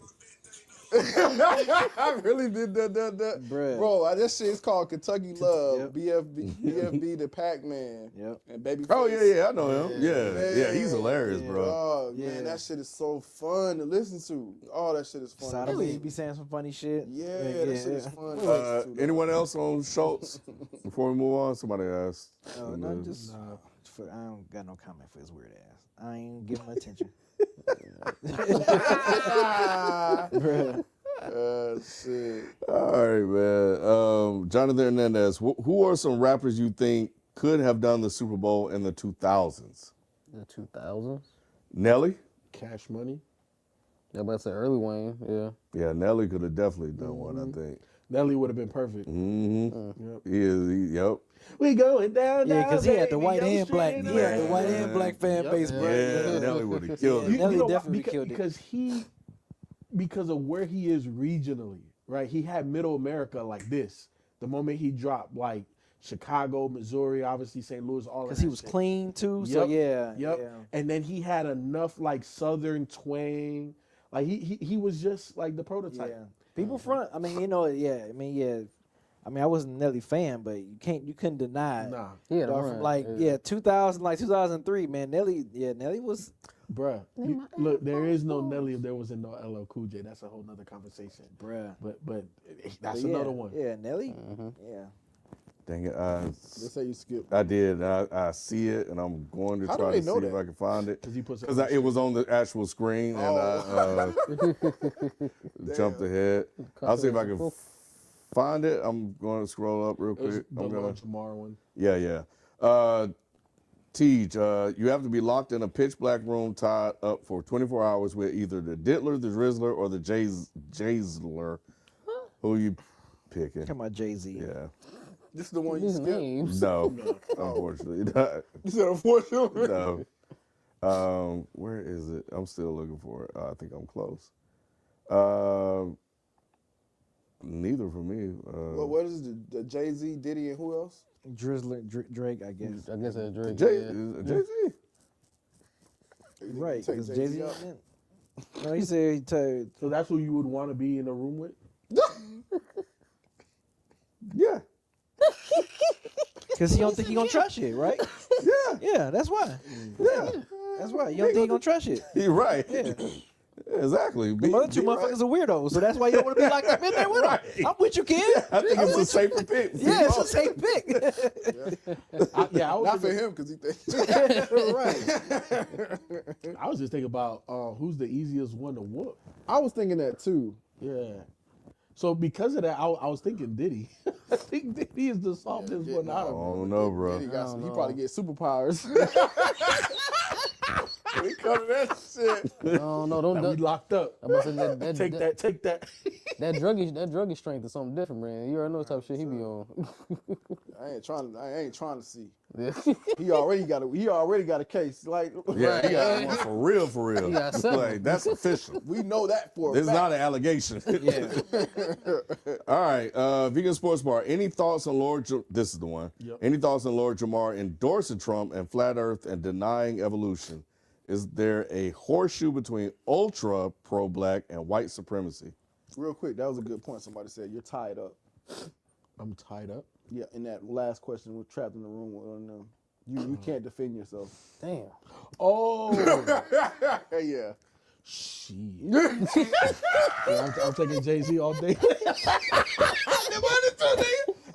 C: I really did that.
D: Bruh.
C: Bro, that shit is called Kentucky Love.
D: Yep.
C: BFB the Pac-Man.
D: Yep.
C: And Babyface.
A: Oh yeah, I know him. Yeah, he's hilarious, bro.
C: Oh man, that shit is so fun to listen to. Oh, that shit is fun.
D: Sodom he be saying some funny shit.
C: Yeah, that shit is fun. to listen to,
A: Anyone else on Schultz before we move on? Somebody asked.
D: Oh, no, just I don't got no comment for his weird ass. I ain't giving him attention. Bruh.
C: Shit.
A: All right, man. Jonathan Hernandez, who are some rappers you think could have done the Super Bowl in the 2000s?
B: The 2000s.
A: Nelly?
E: Cash Money.
B: Yeah, but I said early Wayne. Yeah.
A: Yeah, Nelly could have definitely done one, I think.
E: Nelly would have been perfect.
A: Mm-hmm.
E: Yep.
A: Yep.
E: We going down.
D: Yeah, because he had the
E: baby,
D: white
E: I'm
D: and black.
E: straight
D: He had the
E: away.
D: white and black fan base, bro.
A: Yeah, Nelly would have killed
D: Yeah,
A: it.
D: Nelly
E: why?
D: definitely killed it.
E: Because of where he is regionally, right? He had Middle America like this. The moment he dropped, like Chicago, Missouri, obviously St. Louis, all of that.
D: Because he was
E: shit.
D: clean too, so yeah.
E: Yep.
D: Yeah.
E: And then he had enough like Southern twang. Like he was just like the prototype.
D: Yeah. People front. I mean, I wasn't a Nelly fan, but you couldn't deny it.
E: Nah,
B: Yeah.
D: Dog, from 2000, 2003, man. Nelly was.
E: bruh. Look, there is no Nelly if there wasn't no LL Cool J. That's a whole nother conversation.
D: Bruh.
E: But that's
D: But
E: another one.
D: Yeah, Nelly. Yeah.
A: Dang it.
C: Let's say you skip.
A: I did. I see it, and I'm going to
C: How do
A: try
C: they
A: to
C: know
A: see if
C: that?
A: I can find it.
E: Because he puts
A: Because it was on the actual screen, and I jumped ahead. I'll see if I can find it. I'm going to scroll up real
E: It was
A: quick.
E: the Lawrence Lamar one.
A: Yeah. Tej, you have to be locked in a pitch black room tied up for 24 hours with either the Diddler, the Drizzler, or the Jazler. Who you picking?
D: Talking about Jay-Z.
A: Yeah.
C: This is the one you
B: These
C: skipped.
B: names.
A: No, unfortunately not.
C: You said unfortunately.
A: No. Where is it? I'm still looking for it. I think I'm close. Neither for me.
C: What is the Jay-Z, Diddy, and who else?
D: Drizzler, Drake, I guess.
B: I guess that's Drake.
A: Jay-Z?
D: Right,
C: Take
D: because
C: Jay-Z
D: Jay-Z.
C: out?
D: No, he said he told.
E: So that's who you would want to be in a room with?
A: Yeah.
D: Because he don't think he gonna trust shit, right?
A: Yeah.
D: Yeah, that's why.
A: Yeah.
D: That's why. You don't think he gonna trust shit.
A: You're right.
D: Yeah.
A: Exactly.
D: The other two motherfuckers are weirdos, so that's why you don't want to be like up in there with them. I'm with you, kid.
A: I think it's a safer pick.
D: Yeah, it's a safe pick.
E: I was
C: Not for
E: thinking-
C: him because he thinks.
D: Right.
E: I was just thinking about who's the easiest one to whoop.
C: I was thinking that too.
E: Yeah. So because of that, I was thinking Diddy. I think Diddy is the softest one out
A: I
E: of them.
A: don't know, bro.
C: He probably get superpowers. He covered that shit.
B: No, don't.
E: We locked up.
B: I'm about to say
E: Take that.
B: That druggy strength is something different, man. You already know what type of shit he be on.
C: I ain't trying to see.
B: Yeah.
C: He already got a case. Like
A: Yeah, he got one for real.
B: He got something.
A: Like, that's official.
C: we know that for a
A: This is
C: fact.
A: not an allegation.
B: Yeah.
A: All right, Vegan Sports Bar. Any thoughts on this is the one.
E: Yep.
A: Any thoughts on Lord Jamar endorsing Trump and flat Earth and denying evolution? Is there a horseshoe between ultra pro-black and white supremacy?
C: Real quick, that was a good point. Somebody said you're tied up.
E: I'm tied up.
C: Yeah, in that last question, we're trapped in the room with them. You can't defend yourself.
B: Damn.
E: Oh,
C: Yeah.
E: shit. Yeah, I'm taking Jay-Z all day.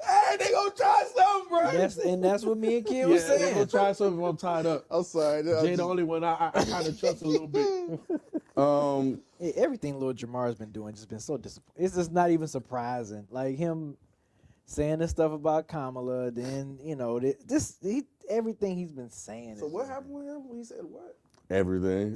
E: Hey, they gonna try something, bro.
D: That's what me and Kid was
E: Yeah, they gonna
D: saying.
E: try something if I'm tied up.
C: I'm sorry.
E: Jay the only one I kind of trust a little bit.
D: Hey, everything Lord Jamar has been doing just been so disappointing. It's just not even surprising. Like him saying this stuff about Kamala, then everything he's been saying.
C: So
D: is
C: what
D: just-
C: happened with him when he said what?
A: Everything.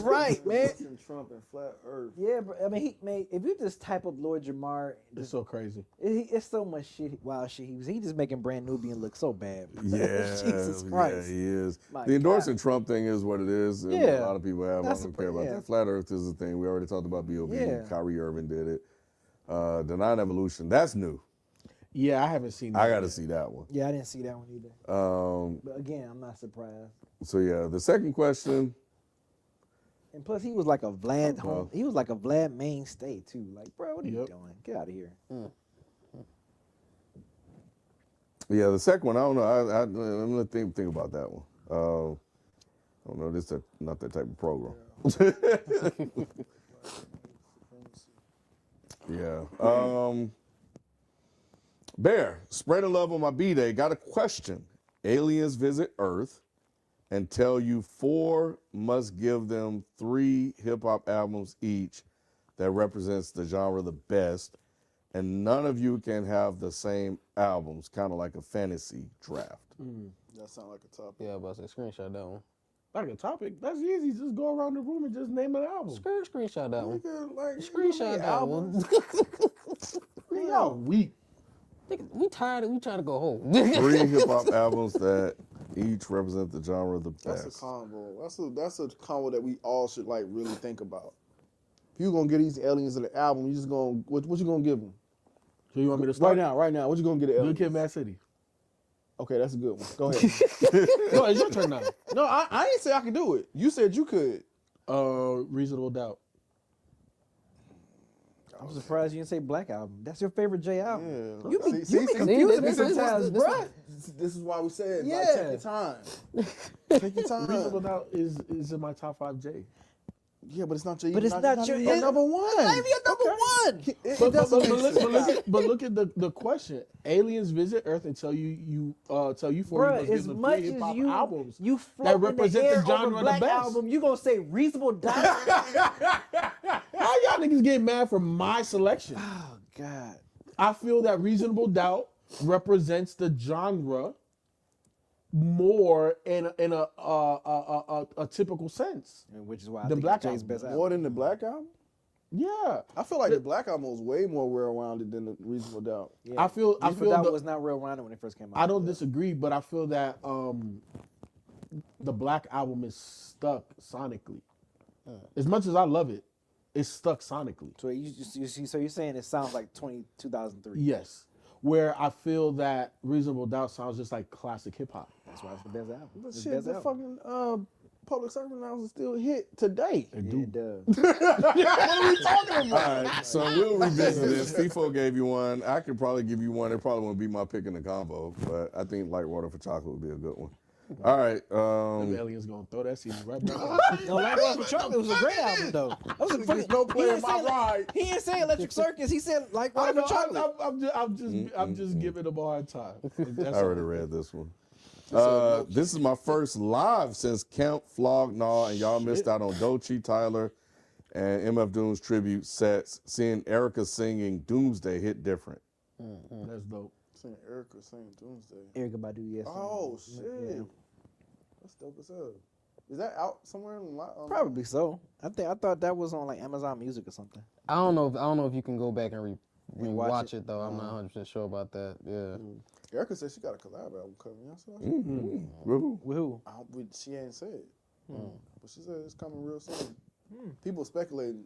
D: Right, man.
C: Trump and flat Earth.
D: Yeah, but I mean, if you just type up Lord Jamar,
E: It's so crazy.
D: it's so much wild shit. He just making Brand Nubian look so bad.
A: Yeah,
D: Jesus Christ.
A: yeah, he is.
D: My
A: The endorsing
D: God.
A: Trump thing is what it is. And
D: Yeah.
A: a lot of people have. I
D: That's
A: don't care about
D: yeah.
A: that. Flat Earth is the thing. We already talked about B.O.B.
D: Yeah.
A: Kyrie Irving did it. Denying evolution. That's new.
E: Yeah, I haven't seen that.
A: I got to
E: yet.
A: see that one.
D: Yeah, I didn't see that one either. But again, I'm not surprised.
A: So yeah, the second question.
D: And plus, he was like a Vlad he was like a Vlad mainstay too. Like, bro, what are you doing? Get out of here.
A: Yeah, the second one, I don't know. I'm gonna think about that one. I don't know. This is not that type of program. Yeah. Bear, spreading love on my B-Day. Got a question. Aliens visit Earth and tell you 4 must give them 3 hip-hop albums each that represents the genre the best, and none of you can have the same albums, kind of like a fantasy draft.
C: That sounds like a topic.
B: Yeah, but I say screenshot that one.
E: Like a topic? That's easy. Just go around the room and just name an album.
B: Screenshot that one.
C: Like,
B: Screenshot that one.
E: Y'all weak.
B: We tired. We trying to go home.
A: 3 hip-hop albums that each represent the genre the best.
C: That's a combo. That's a combo that we all should like really think about. If you're gonna get these aliens in the album, you just gonna what you gonna give them?
E: So you want me to start?
C: Right now, what you gonna get?
E: Good Kid, Mad City.
C: Okay, that's a good one. Go ahead.
E: No, it's your turn now.
C: No, I didn't say I could do it. You said you could.
E: Reasonable Doubt.
D: I'm surprised you didn't say Black Album. That's your favorite J album.
C: Yeah.
D: You be confusing me sometimes, bro.
C: This is why we said,
D: Yeah.
C: like, take your time. Take your time.
E: Reasonable Doubt is in my top 5 J.
C: Yeah, but it's not your.
D: But it's not your
C: number one.
D: Maybe your number one.
E: But look at the question. Aliens visit Earth and tell you 4
D: Bruh,
E: you must give
D: as
E: them
D: much
E: 3
D: as
E: hip-hop
D: you
E: albums
D: you
E: that
D: float in
E: represent
D: the, air
E: the genre
D: over
E: the
D: Black
E: best.
D: Album, you gonna say Reasonable Doubt?
E: How y'all niggas get mad for my selection?
D: Oh God.
E: I feel that Reasonable Doubt represents the genre more in a typical sense.
D: And which is why I
E: The
D: think
E: Black
D: it's Jay's
E: Album.
D: best album.
C: More than the Black Album?
E: Yeah,
C: I feel like the Black Album was way more well-rounded than the Reasonable Doubt.
D: Yeah.
E: I feel
D: Doubt was not real rounded when it first came out.
E: I don't disagree, but I feel that the Black Album is stuck sonically. As much as I love it, it's stuck sonically.
D: So so you're saying it sounds like 2003.
E: Yes, where I feel that Reasonable Doubt sounds just like classic hip hop.
D: That's why it's the best album.
C: But
D: It's
C: shit,
D: best
C: the
D: album.
C: fucking Public Service announcement still hit today.
E: It
D: Yeah,
E: do.
D: it does.
C: What are we talking about?
A: All right, so we'll revisit this. FIFO gave you one. I could probably give you one. It probably won't be my pick in the combo, but I think Light Water for Chocolate would be a good one. All right.
E: The aliens gonna throw that CD right back.
D: No, Like Water for Chocolate was a great album though. That was a fucking
C: no player in my ride.
D: He didn't say Electric Circus. He said Like Water for Chocolate.
E: I'm just giving them a hard time. That's
A: I already
E: all.
A: read this one. This is my first live since Camp Flog Gnaw, and y'all missed out on Doechii, Tyler, and MF Doom's tribute sets. Seeing Erica singing Doomsday hit different.
E: That's dope.
C: Seeing Erica sing Doomsday.
D: Erykah Badu, yes.
C: Oh shit,
D: Yeah.
C: that's dope as hell. Is that out somewhere?
D: Probably so. I thought that was on like Amazon Music or something.
B: I don't know if you can go back and
D: Watch
B: rewatch it though. I'm not 100% sure about that. Yeah.
C: Erica said she got a collab album coming. Y'all saw that?
A: Woohoo.
D: With who?
C: She ain't said, but she said it's coming real soon. People speculating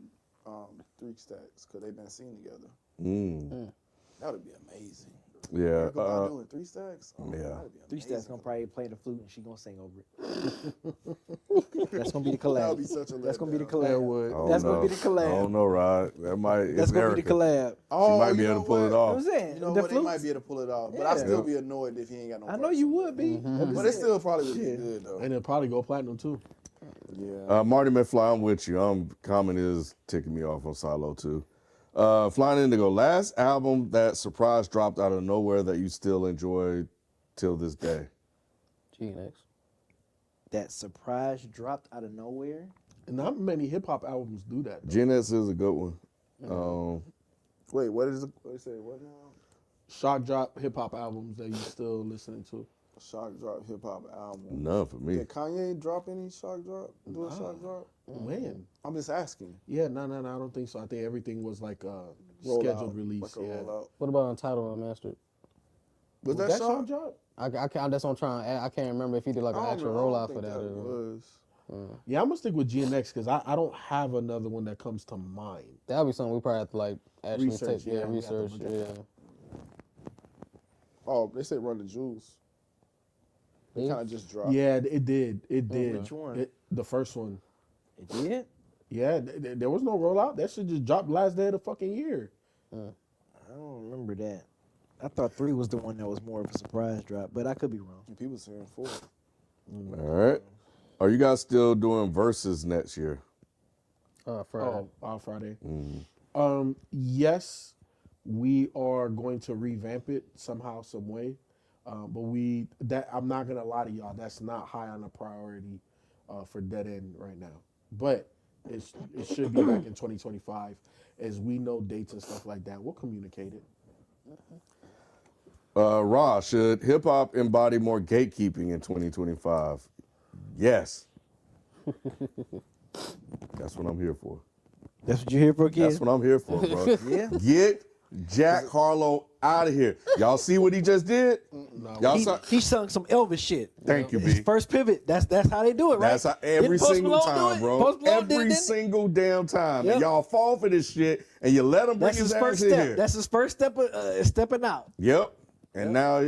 C: 3 Stacks because they've been seen together. That would be amazing.
A: Yeah.
C: Erica Badu and 3 Stacks. Oh,
A: yeah.
C: that'd be
D: 3
C: amazing.
D: Stacks gonna probably play the flute and she gonna sing over it. That's gonna be the collab.
C: That would be such a
D: That's gonna be the
C: letdown.
D: collab. That's gonna be the collab.
A: I don't know, Rod. That might.
D: That's
A: It's
D: gonna
A: Erica.
D: be the collab.
C: Oh,
A: She might be
C: you
A: able
C: know
A: to pull it
C: what?
A: off.
D: I'm saying
C: You know
D: the
C: what? They
D: flute.
C: might be able to pull it off, but
D: Yeah.
C: I'd still be annoyed if he ain't got no.
D: I know
C: verse
D: you
C: on
D: would be.
C: But it still probably would be good though.
E: And it'll probably go platinum too.
C: Yeah.
A: Marty McFly, I'm with you. Comment is ticking me off on Silo too. Flying Indigo, last album that surprise dropped out of nowhere that you still enjoy till this day.
B: GNX.
D: That surprise dropped out of nowhere.
E: And not many hip hop albums do that. Though.
A: GNS is a good one.
C: Wait, what is it? What you say? What now?
E: Shock drop hip hop albums that you still listening to.
C: Shock drop hip hop album.
A: None for me.
C: Did Kanye drop any shock drop? Do a shock drop?
E: When?
C: I'm just asking.
E: Yeah, no, I don't think so. I think everything was like
C: Roll
E: scheduled
C: out,
E: release.
C: like a
E: Yeah.
C: rollout.
B: What about Untitled Unmastered?
C: Was that
E: Shock
C: shock?
E: drop?
B: I can't. That's what I'm trying. I can't remember if he did like an actual rollout for that.
C: was.
E: Yeah, I'm gonna stick with GNX because I don't have another one that comes to mind.
B: That'd be something we probably have to like actually
E: Research,
B: take.
E: yeah, we have to
B: Research.
E: look at
B: Yeah.
C: Oh, they said Run the Jewels. They kind of just dropped.
E: Yeah, it did. It did.
D: Which one?
E: The first one.
D: It did?
E: Yeah, there was no rollout. That shit just dropped last day of the fucking year.
D: I don't remember that. I thought 3 was the one that was more of a surprise drop, but I could be wrong.
C: People saying 4.
A: All right. Are you guys still doing verses next year?
B: Friday.
E: On Friday.
A: Mm.
E: Yes, we are going to revamp it somehow, some way. But I'm not gonna lie to y'all, that's not high on the priority for Dead End right now. But it should be back in 2025, as we know dates and stuff like that. We'll communicate it.
A: Ra, should hip hop embody more gatekeeping in 2025? Yes. That's what I'm here for.
D: That's what you're here for, kid?
A: That's what I'm here for, bro.
D: Yeah.
A: Get Jack Harlow out of here. Y'all see what he just did? Y'all saw.
D: He sung some Elvis shit.
A: Thank you, B.
D: His first pivot. That's how they do it, right?
A: That's how every
D: Didn't Post
A: single
D: Malone do
A: time,
D: it?
A: bro.
D: Post Malone did it,
A: Every
D: didn't he?
A: single damn time.
D: Yep.
A: And y'all fall for this shit, and you let him bring
D: That's
A: his
D: his
A: ass
D: first
A: in
D: step.
A: here.
D: That's his first step stepping out.
A: Yep. And now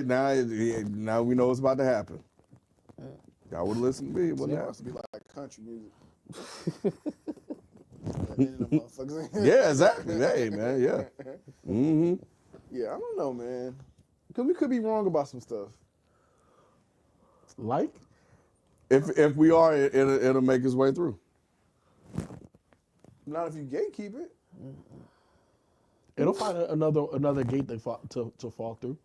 A: we know what's about to happen. Y'all would listen to me. What
C: It
A: happened?
C: must be like country music.
A: Yeah, exactly. Hey, man, yeah. Mm-hmm.
C: Yeah, I don't know, man. Because we could be wrong about some stuff.
E: Like?
A: If we are, it'll make its way through.
C: Not if you gatekeep it.
E: It'll find another gate to fall through.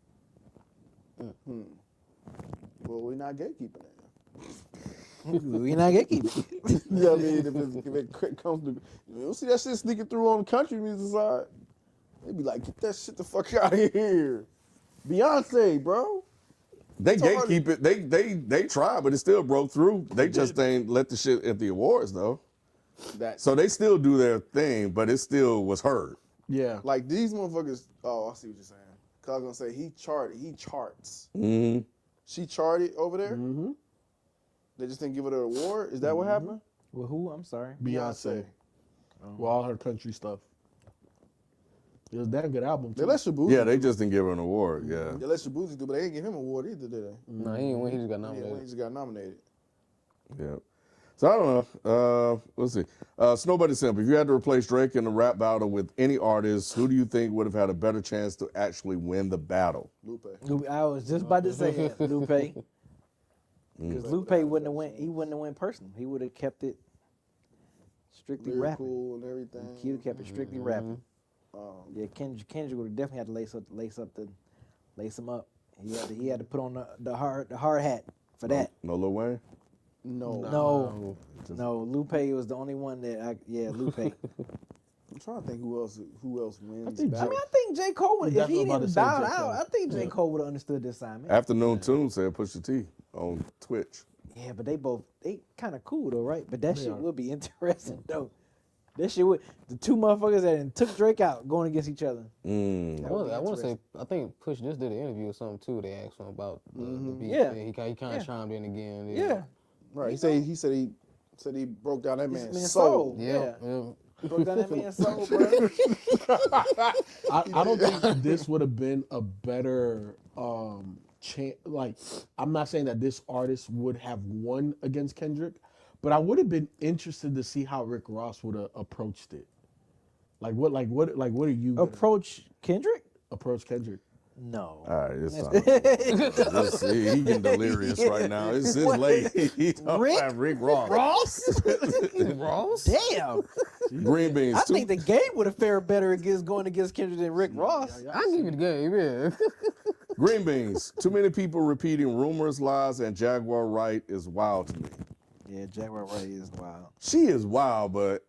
C: Well, we're not gatekeeping it.
D: We not gatekeeping.
C: You know what I mean? If it comes to, you don't see that shit sneaking through on the country music side. They be like, get that shit the fuck out of here. Beyonce, bro.
A: They
C: So
A: gatekeep it. They try, but it still broke through. They just ain't let the shit at the awards though. So they still do their thing, but it still was heard.
E: Yeah.
C: Like these motherfuckers. Oh, I see what you're saying. Cause I was gonna say he charts.
A: Mm-hmm.
C: She charted over there.
E: Mm-hmm.
C: They just didn't give her an award. Is that what happened?
D: Well, who? I'm sorry.
E: Beyonce. With all her country stuff. It was a damn good album, too.
C: They let Shabuzi.
A: Yeah, they just didn't give her an award. Yeah.
C: They let Shabuzi do, but they didn't give him an award either, did they?
B: No, he didn't win. He just got
C: Yeah,
B: nominated.
C: he just got nominated.
A: Yeah. So I don't know. Let's see. Snowbuddy Simp, if you had to replace Drake in a rap battle with any artist, who do you think would have had a better chance to actually win the battle?
C: Lupe.
D: I was just about to say that, Lupe. Because Lupe wouldn't have went. He wouldn't have went personal. He would have kept it strictly rapping.
C: Lyrical and everything.
D: He would have kept it strictly rapping. Yeah, Kendrick would have definitely had to lace him up. He had to put on the hard hat for that.
A: No Lil Wayne?
C: No.
D: No, Lupe was the only one that Lupe.
C: I'm trying to think who else wins.
E: I think
D: I think J. Cole would, if
E: That's
D: he
E: what I'm about
D: didn't
E: to say,
D: bow
E: J.
D: out,
E: Cole.
D: I think J. Cole would have understood the assignment.
A: Afternoon Tune said Push the T on Twitch.
D: Yeah, but they kind of cool though, right? But that shit would be interesting though. That shit would, the two motherfuckers that took Drake out going against each other.
A: Mm.
B: I want to say, I think Push just did an interview or something too. They asked him about the beat.
D: Yeah.
B: He kind of chimed in again.
D: Yeah.
C: Right. He said he broke down that
D: This
C: man's soul.
D: Yeah.
B: Yeah.
D: Broke down that man's soul, bro.
E: I don't think this would have been a better chance. Like, I'm not saying that this artist would have won against Kendrick, but I would have been interested to see how Rick Ross would have approached it. What are you gonna
D: Approach Kendrick?
E: approach Kendrick?
D: No.
A: All right, it's time. He getting delirious right now. It's late. He talking about Rick Ross.
B: Ross?
D: Damn.
A: Green beans.
D: I think the game would have fared better going against Kendrick than Rick Ross.
B: I give you the game, yeah.
A: Green beans. Too many people repeating rumors, lies, and Jaguar Wright is wild to me.
D: Yeah, Jaguar Wright is wild.
A: She is wild, but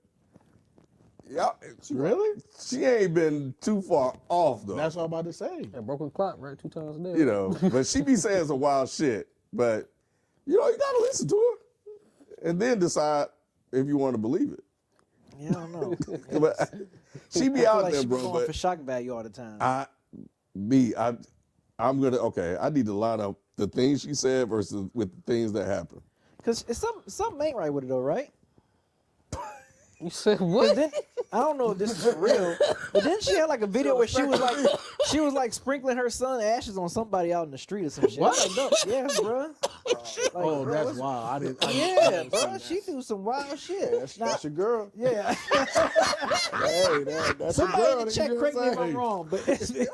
E: Really?
A: she ain't been too far off though.
E: That's what I'm about to say.
B: Yeah, broken clock, right? 2 times a day.
A: You know, but she be saying some wild shit. But you gotta listen to her and then decide if you want to believe it.
D: Yeah, I don't know.
A: But she be
D: I feel
A: out
D: like
A: there,
D: she
A: bro.
D: going
A: But
D: for shock value all the time.
A: I'm gonna I need to line up the things she said versus with the things that happen.
D: Because something ain't right with it though, right?
B: You said what?
D: I don't know if this is for real, but then she had like a video where she was like sprinkling her son ashes on somebody out in the street or some shit.
E: What?
D: Like, no, yes, bro.
E: Oh, that's wild. I didn't.
D: Yeah, bro. She do some wild shit.
C: That's your girl.
D: Yeah.
C: Hey, that's your
D: Somebody
C: girl.
D: in the chat, correct me if I'm wrong, but isn't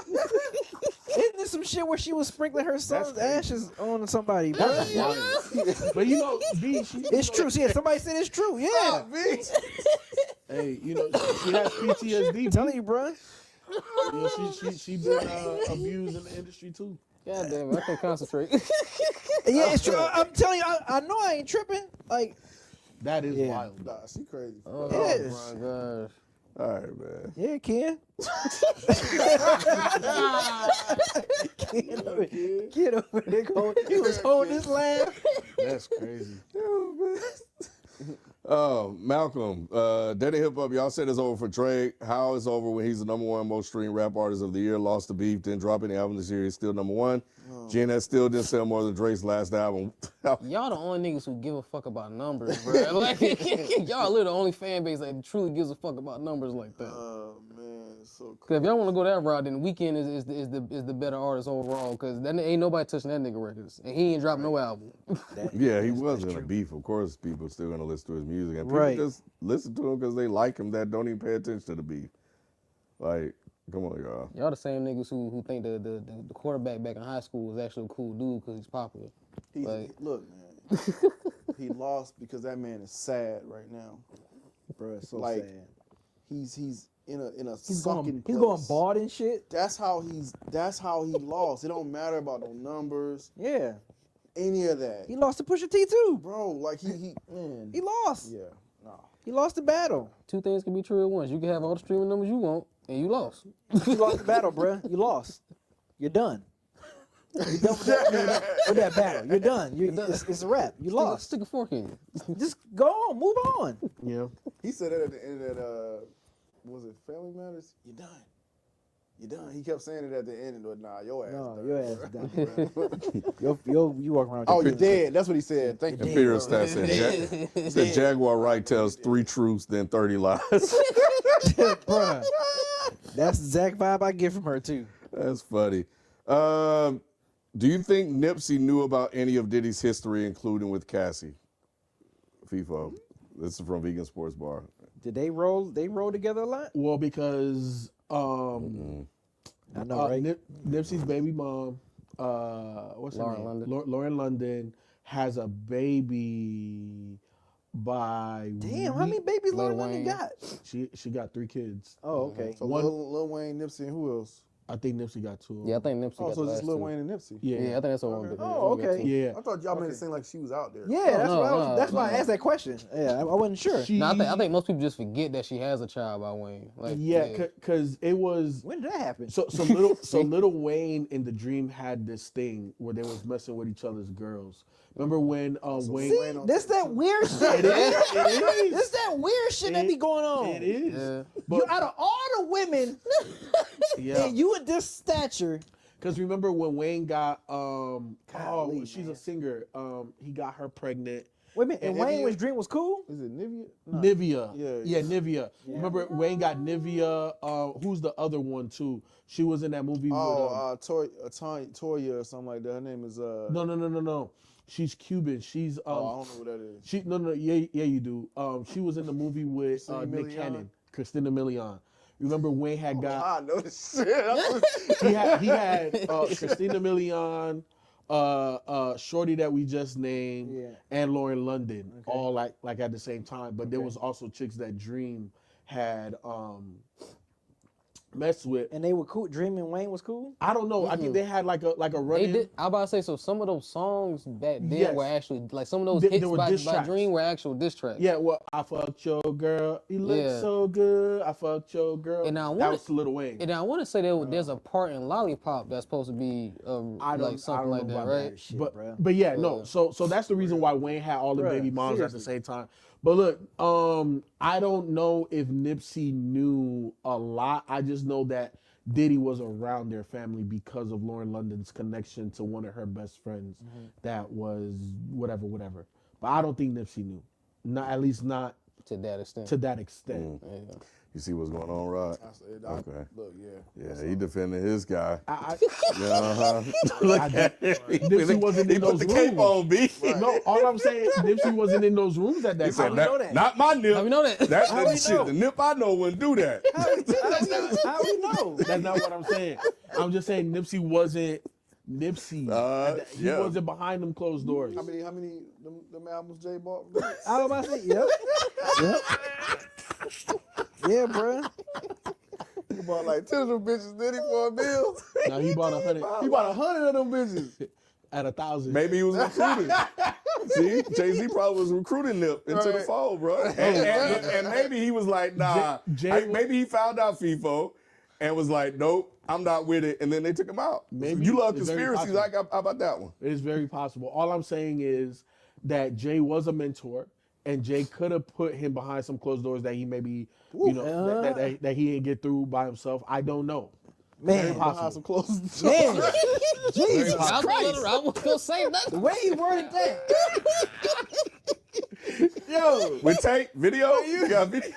D: there some shit where she was sprinkling her son's ashes on somebody, bro?
E: That's wild. But you know, B,
D: It's true. Yeah, somebody said it's true. Yeah.
E: hey, you know, she has PTSD.
D: I'm telling you, bro.
E: You know, she been abused in the industry too.
B: God damn it, I can't concentrate.
D: Yeah, it's true. I'm telling you, I know I ain't tripping. Like,
E: That is
D: Yeah.
E: wild.
C: Nah, she crazy.
B: Oh
D: Yes.
B: my gosh.
A: All right, man.
D: yeah, Ken. Get over there. He was holding his laugh.
E: That's crazy.
A: Malcolm, Daddy Hip Hop, y'all said it's over for Drake. How it's over when he's the #1 most streamed rap artist of the year, lost to Beef, didn't drop any album this year, he's still #1. GNS still didn't sell more than Drake's last album.
B: Y'all the only niggas who give a fuck about numbers, bro. Like, y'all literally the only fan base that truly gives a fuck about numbers like that.
C: Oh man, it's so
B: Cause
C: crazy.
B: if y'all want to go that route, then Weeknd is the better artist overall. Cause then ain't nobody touching that nigga records, and he ain't dropped no album.
A: Yeah, he was in a beef. Of course, people still gonna listen to his music, and people
D: Right.
A: just listen to him because they like him. That don't even pay attention to the beef. Like, come on, y'all.
B: Y'all the same niggas who think the quarterback back in high school was actually a cool dude because he's popular.
C: Look, man, he lost because that man is sad right now.
D: Bro, it's so
C: Like,
D: sad.
C: He's in a
D: He's
C: sucking
D: going
C: place.
D: bald and shit.
C: That's how he lost. It don't matter about no numbers,
D: Yeah.
C: any of that.
D: He lost to Pusha T too.
C: Bro, like he man.
D: He lost.
C: Yeah, no.
D: He lost the battle.
B: Two things can be true at once. You can have all the streaming numbers you want, and you lost.
D: You lost the battle, bro. You lost. You're done. You're done with that battle. You're done. It's a wrap. You lost.
B: Stick a fork in you.
D: Just go on. Move on.
E: Yeah.
C: He said that at the end of that, was it Family Matters? You're done. You're done. He kept saying it at the end, but nah, your ass
D: No,
C: done.
D: your ass done. You walk around with
C: Oh,
D: your
C: you're dead. That's what he said. Thank you.
A: Imperial Stat said Jaguar Wright tells 3 truths, then 30 lies.
D: Bruh. That's the exact vibe I get from her too.
A: That's funny. Do you think Nipsey knew about any of Diddy's history, including with Cassie? FIFO. This is from Vegan Sports Bar.
D: Did they roll? They roll together a lot.
E: Well, because
D: I know, right?
E: Nipsey's baby mom, what's her
B: Lauren
E: name?
B: London.
E: Lauren London has a baby by.
D: Damn, how many babies
B: Lil
D: Lauren London
B: Wayne.
D: got?
E: She got 3 kids.
D: Oh, okay.
C: So
E: One-
C: Lil Wayne, Nipsey, and who else?
E: I think Nipsey got 2.
B: Yeah, I think Nipsey
C: Oh,
B: got
C: so
B: the
C: it's just
B: last
C: Lil
B: two.
C: Wayne and Nipsey.
E: Yeah.
B: Yeah, I think that's all.
D: Oh, okay.
E: Yeah.
C: I thought y'all made it seem like she was out there.
D: Yeah, that's
B: no,
D: why.
B: no,
D: That's why I
B: no.
D: asked that question. Yeah, I wasn't sure.
E: She,
B: No, I think most people just forget that she has a child by Wayne. Like,
E: yeah, because it was.
D: When did that happen?
E: So little Wayne and the Dream had this thing where they was messing with each other's girls. Remember when Wayne?
C: Wayne on
D: This that weird shit.
E: It is.
D: This that weird shit that be going on.
E: It is.
B: Yeah.
D: You out of all the women,
E: Yeah.
D: and you at this stature.
E: Because remember when Wayne got
D: Golly,
E: she's
D: man.
E: a singer. He got her pregnant.
D: Wait a minute, and
C: And
D: Wayne
C: Nivea-
D: was Dream was cool?
C: Is it Nivea? No.
E: Nivea.
C: Yeah.
E: Nivea. Remember Wayne got Nivea. Who's the other one too? She was in that movie
C: Oh, Toya or something like that. Her name is
E: with No. She's Cuban. She's
C: I don't know who that is.
E: she no yeah you do. She was in the movie with
C: Christina
E: Nick
C: Milian?
E: Cannon, Christina Milian. Remember Wayne had got
C: I know this shit.
E: he had Christina Milian, Shorty that we just named,
D: Yeah.
E: and Lauren London, all like at the same time. But there was also chicks that Dream had messed with.
D: And they were cool. Dream and Wayne was cool?
E: I don't know. I think they had like a
B: They
E: run-in.
B: did. I about to say, so some of those songs back then
E: Yes.
B: were actually like some of those
E: They
B: hits
E: were
B: by
E: diss tracks.
B: Dream were actual diss tracks.
E: Yeah, well, I fucked your girl. You look
B: Yeah.
E: so good. I fucked your girl.
B: And I
E: that
B: wanna-
E: was Lil Wayne.
B: And I want to say there's a part in Lollipop that's supposed to be
E: I don't
B: like something
E: know
B: like that,
E: about
B: right?
D: Shit,
E: but
D: bro.
E: but yeah, no. So that's the reason why Wayne had all the
D: Bruh,
E: baby moms at the
D: seriously.
E: same time. But look, I don't know if Nipsey knew a lot. I just know that Diddy was around their family because of Lauren London's connection to one of her best friends that was whatever. But I don't think Nipsey knew. Not at least not
B: To that extent.
E: To that extent.
B: Yeah.
A: You see what's going on, Rod?
C: Okay. Look,
A: Yeah, he defended his guy.
E: Look at Nipsey wasn't in those rooms.
A: He put the cape on, B.
E: Right. No, all I'm saying, Nipsey wasn't in those rooms at that
A: He said,
E: time.
A: not my nip.
B: How we know that?
A: That's
D: How we
A: shit.
D: know?
A: The nip I know wouldn't do that.
D: How we know?
E: That's not what I'm saying. I'm just saying Nipsey wasn't Nipsey. He wasn't behind them closed doors.
C: How many them albums Jay bought?
D: I was about to say, yep. Yeah, bro.
C: He bought like 10 of them bitches, did he, for a bill?
E: Now he bought 100.
C: He bought 100 of them bitches.
E: At 1,000.
A: Maybe he was recruiting. See, Jay-Z probably was recruiting Nip into the fold, bro. And maybe he was like, nah. Maybe he found out FIFO and was like, nope, I'm not with it. And then they took him out.
E: Maybe
A: you love
E: it's very
A: conspiracies.
E: possible.
A: How about that one?
E: It's very possible. All I'm saying is that Jay was a mentor, and Jay could have put him behind some closed doors that he maybe, that he didn't get through by himself. I don't know.
D: Man,
C: Behind some closed doors.
D: man, Jesus
B: I
D: Christ.
B: was gonna say nothing.
D: The way he worded that.
C: Yo.
A: With tape, video? You got video?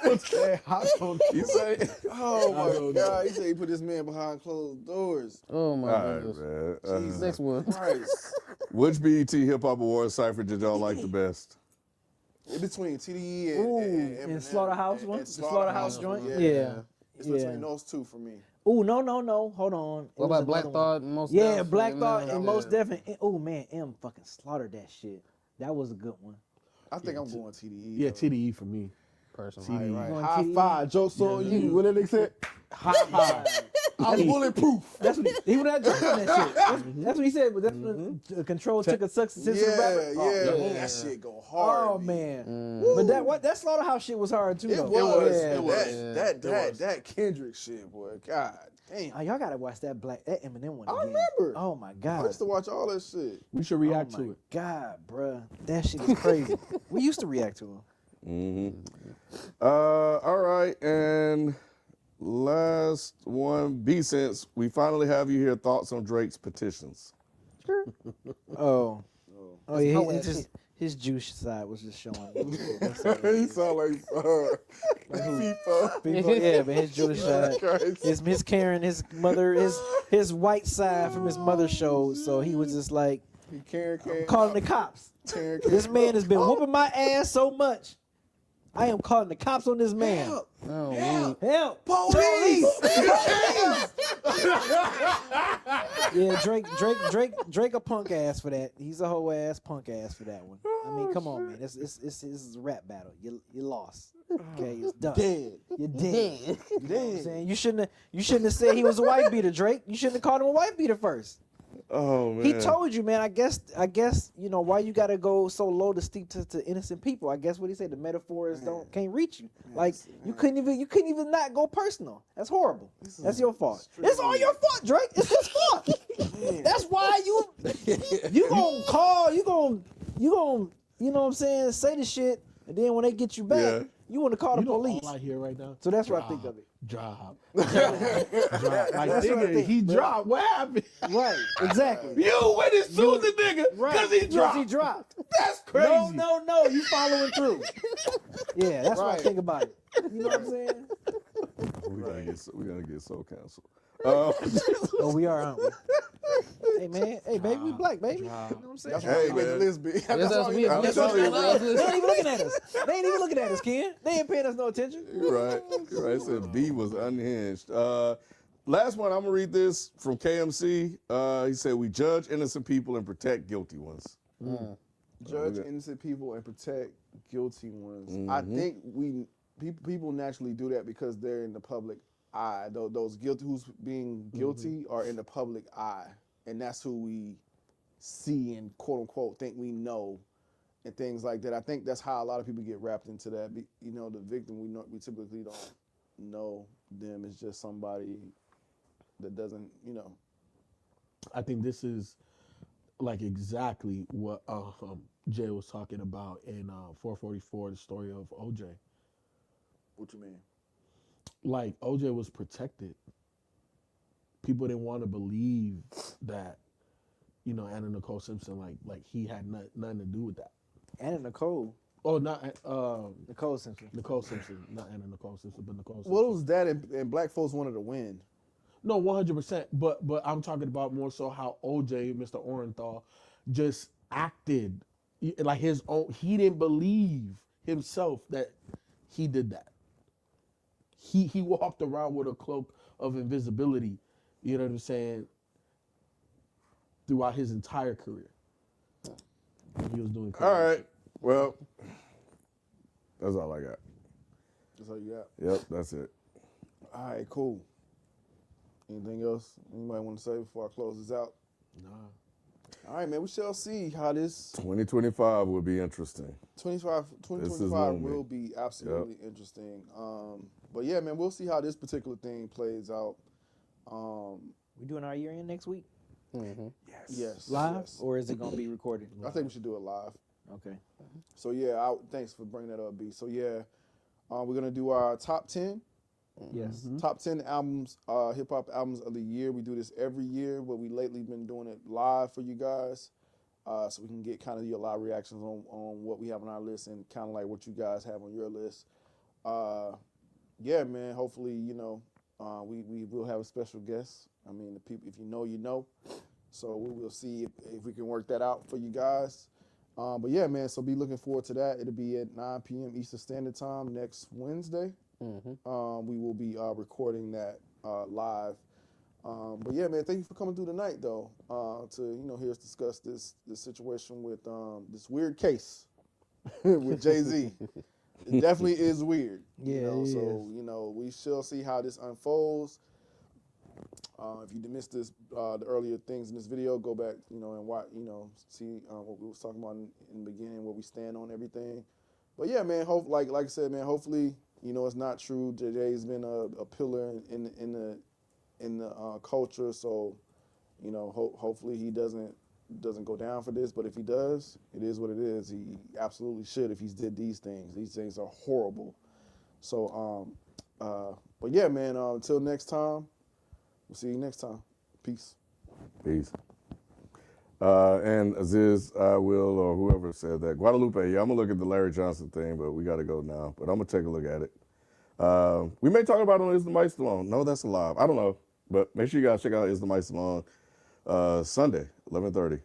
E: I don't
A: You say?
C: Oh my God. He said he put this man behind closed doors.
B: Oh my
A: All
B: goodness.
A: right, man.
B: Next one.
C: Christ.
A: Which BET Hip Hop Awards cipher did y'all like the best?
C: In between TDE and
D: And Slaughterhouse one? The Slaughterhouse joint?
C: Yeah. It's
D: Yeah.
C: between those two for me.
D: Oh, no. Hold on.
B: What about Black Thought and Most
D: Yeah,
B: Def?
D: Black Thought
B: Yeah.
D: and Most Definitely. Oh, man, M fucking slaughtered that shit. That was a good one.
C: I think I'm going TDE.
E: Yeah,
C: though.
E: TDE for me.
B: Personally.
C: Right.
D: Going
C: High
D: TDE.
C: five. Jokes on you. What did they say?
D: High five.
C: I'm bulletproof.
D: That's what he would have jumped on that shit. That's what he said. But that's when Control took a success to the rapper.
C: Yeah. That shit go hard.
D: Oh man. But that Slaughterhouse shit was hard too.
C: It
D: though.
C: was.
D: Yeah.
C: It was. That Kendrick shit, boy. God damn.
D: Oh, y'all gotta watch that Eminem one.
C: I
D: Again.
C: remember.
D: Oh my
C: I
D: god.
C: used to watch all that shit.
E: We should react
D: oh
E: to
D: my
E: it.
D: God, bruh. That shit is crazy. We used to react to him.
A: All right, and last one, B, since we finally have you here, thoughts on Drake's petitions.
D: Oh yeah.
B: how
D: His juice side was just showing.
C: He sound like FIFA.
D: Yeah, but his Jewish side, his Karen, his mother, his white side from his mother showed. So he was just like calling the cops. This man has been whooping my ass so much. I am calling the cops on this man.
C: Help.
B: Oh,
D: Help!
C: Police!
D: Yeah, Drake a punk ass for that. He's a whole ass punk ass for that one. I mean, come on, man. This is a rap battle. You lost. Okay, it's done.
C: Dead.
D: You're dead.
B: Dead.
D: You know what I'm saying? You shouldn't have said he was a white beater, Drake. You shouldn't have called him a white beater first.
A: Oh man,
D: He told you, man. I guess why you gotta go so low to steep to innocent people. I guess what he said, the metaphors can't reach you. Like you couldn't even not go personal. That's horrible. That's your fault. It's all your fault, Drake. It's his fault. That's why you gonna call, you gonna you know what I'm saying, say the shit, and then when they get you back, you want to call the police.
E: All I hear right now.
D: So that's what I think of it.
E: Drop. Like, nigga, he dropped. What happened?
D: Right, exactly.
E: You went and sued the nigga because he dropped.
D: He dropped.
E: That's crazy.
D: No, you following through. Yeah, that's what I think about it. You know what I'm saying?
A: we're gonna get so canceled.
D: Oh, we are, aren't we? Hey, man. Hey, baby, we black, baby. You know what I'm saying?
C: Hey, man.
B: Yes, that's what we.
A: I'm
B: That's
A: telling you,
B: what
D: They ain't even looking at us. They ain't even looking at us, Ken. They ain't paying us no attention.
A: You're right. It said B was unhinged. Last one, I'm gonna read this from KMC. He said, "We judge innocent people and protect guilty ones."
C: Judge innocent people and protect guilty ones. I think people naturally do that because they're in the public eye. Those guilty who's being guilty are in the public eye, and that's who we see and quote unquote think we know, and things like that. I think that's how a lot of people get wrapped into that. You know, the victim we typically don't know them. It's just somebody that doesn't, you know.
E: I think this is like exactly what Jay was talking about in 444, the story of OJ.
C: What you mean?
E: Like OJ was protected. People didn't want to believe that, you know, Anna Nicole Simpson, like he had nothing to do with that.
D: Anna Nicole.
E: Oh, not
D: Nicole Simpson.
E: Nicole Simpson, not Anna Nicole Simpson, but Nicole Simpson.
C: What was that? And black folks wanted to win.
E: No, 100%. But I'm talking about more so how OJ, Mr. Orenthal, just acted like his own. He didn't believe himself that he did that. He walked around with a cloak of invisibility. You know what I'm saying? Throughout his entire career, he was doing.
A: All right. Well, that's all I got.
C: That's all you got.
A: Yep, that's it.
C: All right, cool. Anything else anybody want to say before I close this out?
E: Nah.
C: All right, man. We shall see how this
A: 2025 will be interesting.
C: 2025 will be absolutely interesting. But yeah, man, we'll see how this particular thing plays out.
D: We doing our year end next week?
B: Mm-hmm.
C: Yes.
D: Live?
C: Yes.
D: Or is it going to be recorded?
C: I think we should do it live.
D: Okay.
C: So yeah, thanks for bringing that up, B. So yeah, we're gonna do our top 10.
D: Yes.
C: Top 10 albums, hip hop albums of the year. We do this every year, but we lately been doing it live for you guys, so we can get kind of your live reactions on what we have on our list and kind of like what you guys have on your list. Yeah, man. Hopefully, we will have a special guest. I mean, the people, if you know, you know. So we will see if we can work that out for you guys. But yeah, man. So be looking forward to that. It'll be at 9 p.m. Eastern Standard Time next Wednesday.
B: Mm-hmm.
C: We will be recording that live. But yeah, man, thank you for coming through tonight, though, to hear us discuss this situation with this weird case with Jay-Z. It definitely is weird.
D: Yeah,
C: so we shall see how this unfolds. If you missed this, the earlier things in this video, go back, and watch, see what we was talking about in the beginning, where we stand on everything. But yeah, man, like I said, man, hopefully. It's not true. JJ's been a pillar in the culture, so hopefully he doesn't go down for this. But if he does, it is what it is. He absolutely should if he's did these things. These things are horrible. So, but yeah, man. Until next time, we'll see you next time. Peace.
A: Peace. And Aziz, I will, or whoever said that. Guadalupe, yeah, I'm going to look at the Larry Johnson thing, but we got to go now. But I'm going to take a look at it. We may talk about it on Is the Mic Still On? No, that's live. I don't know. But make sure you guys check out Is the Mic Still On Sunday, 11:30.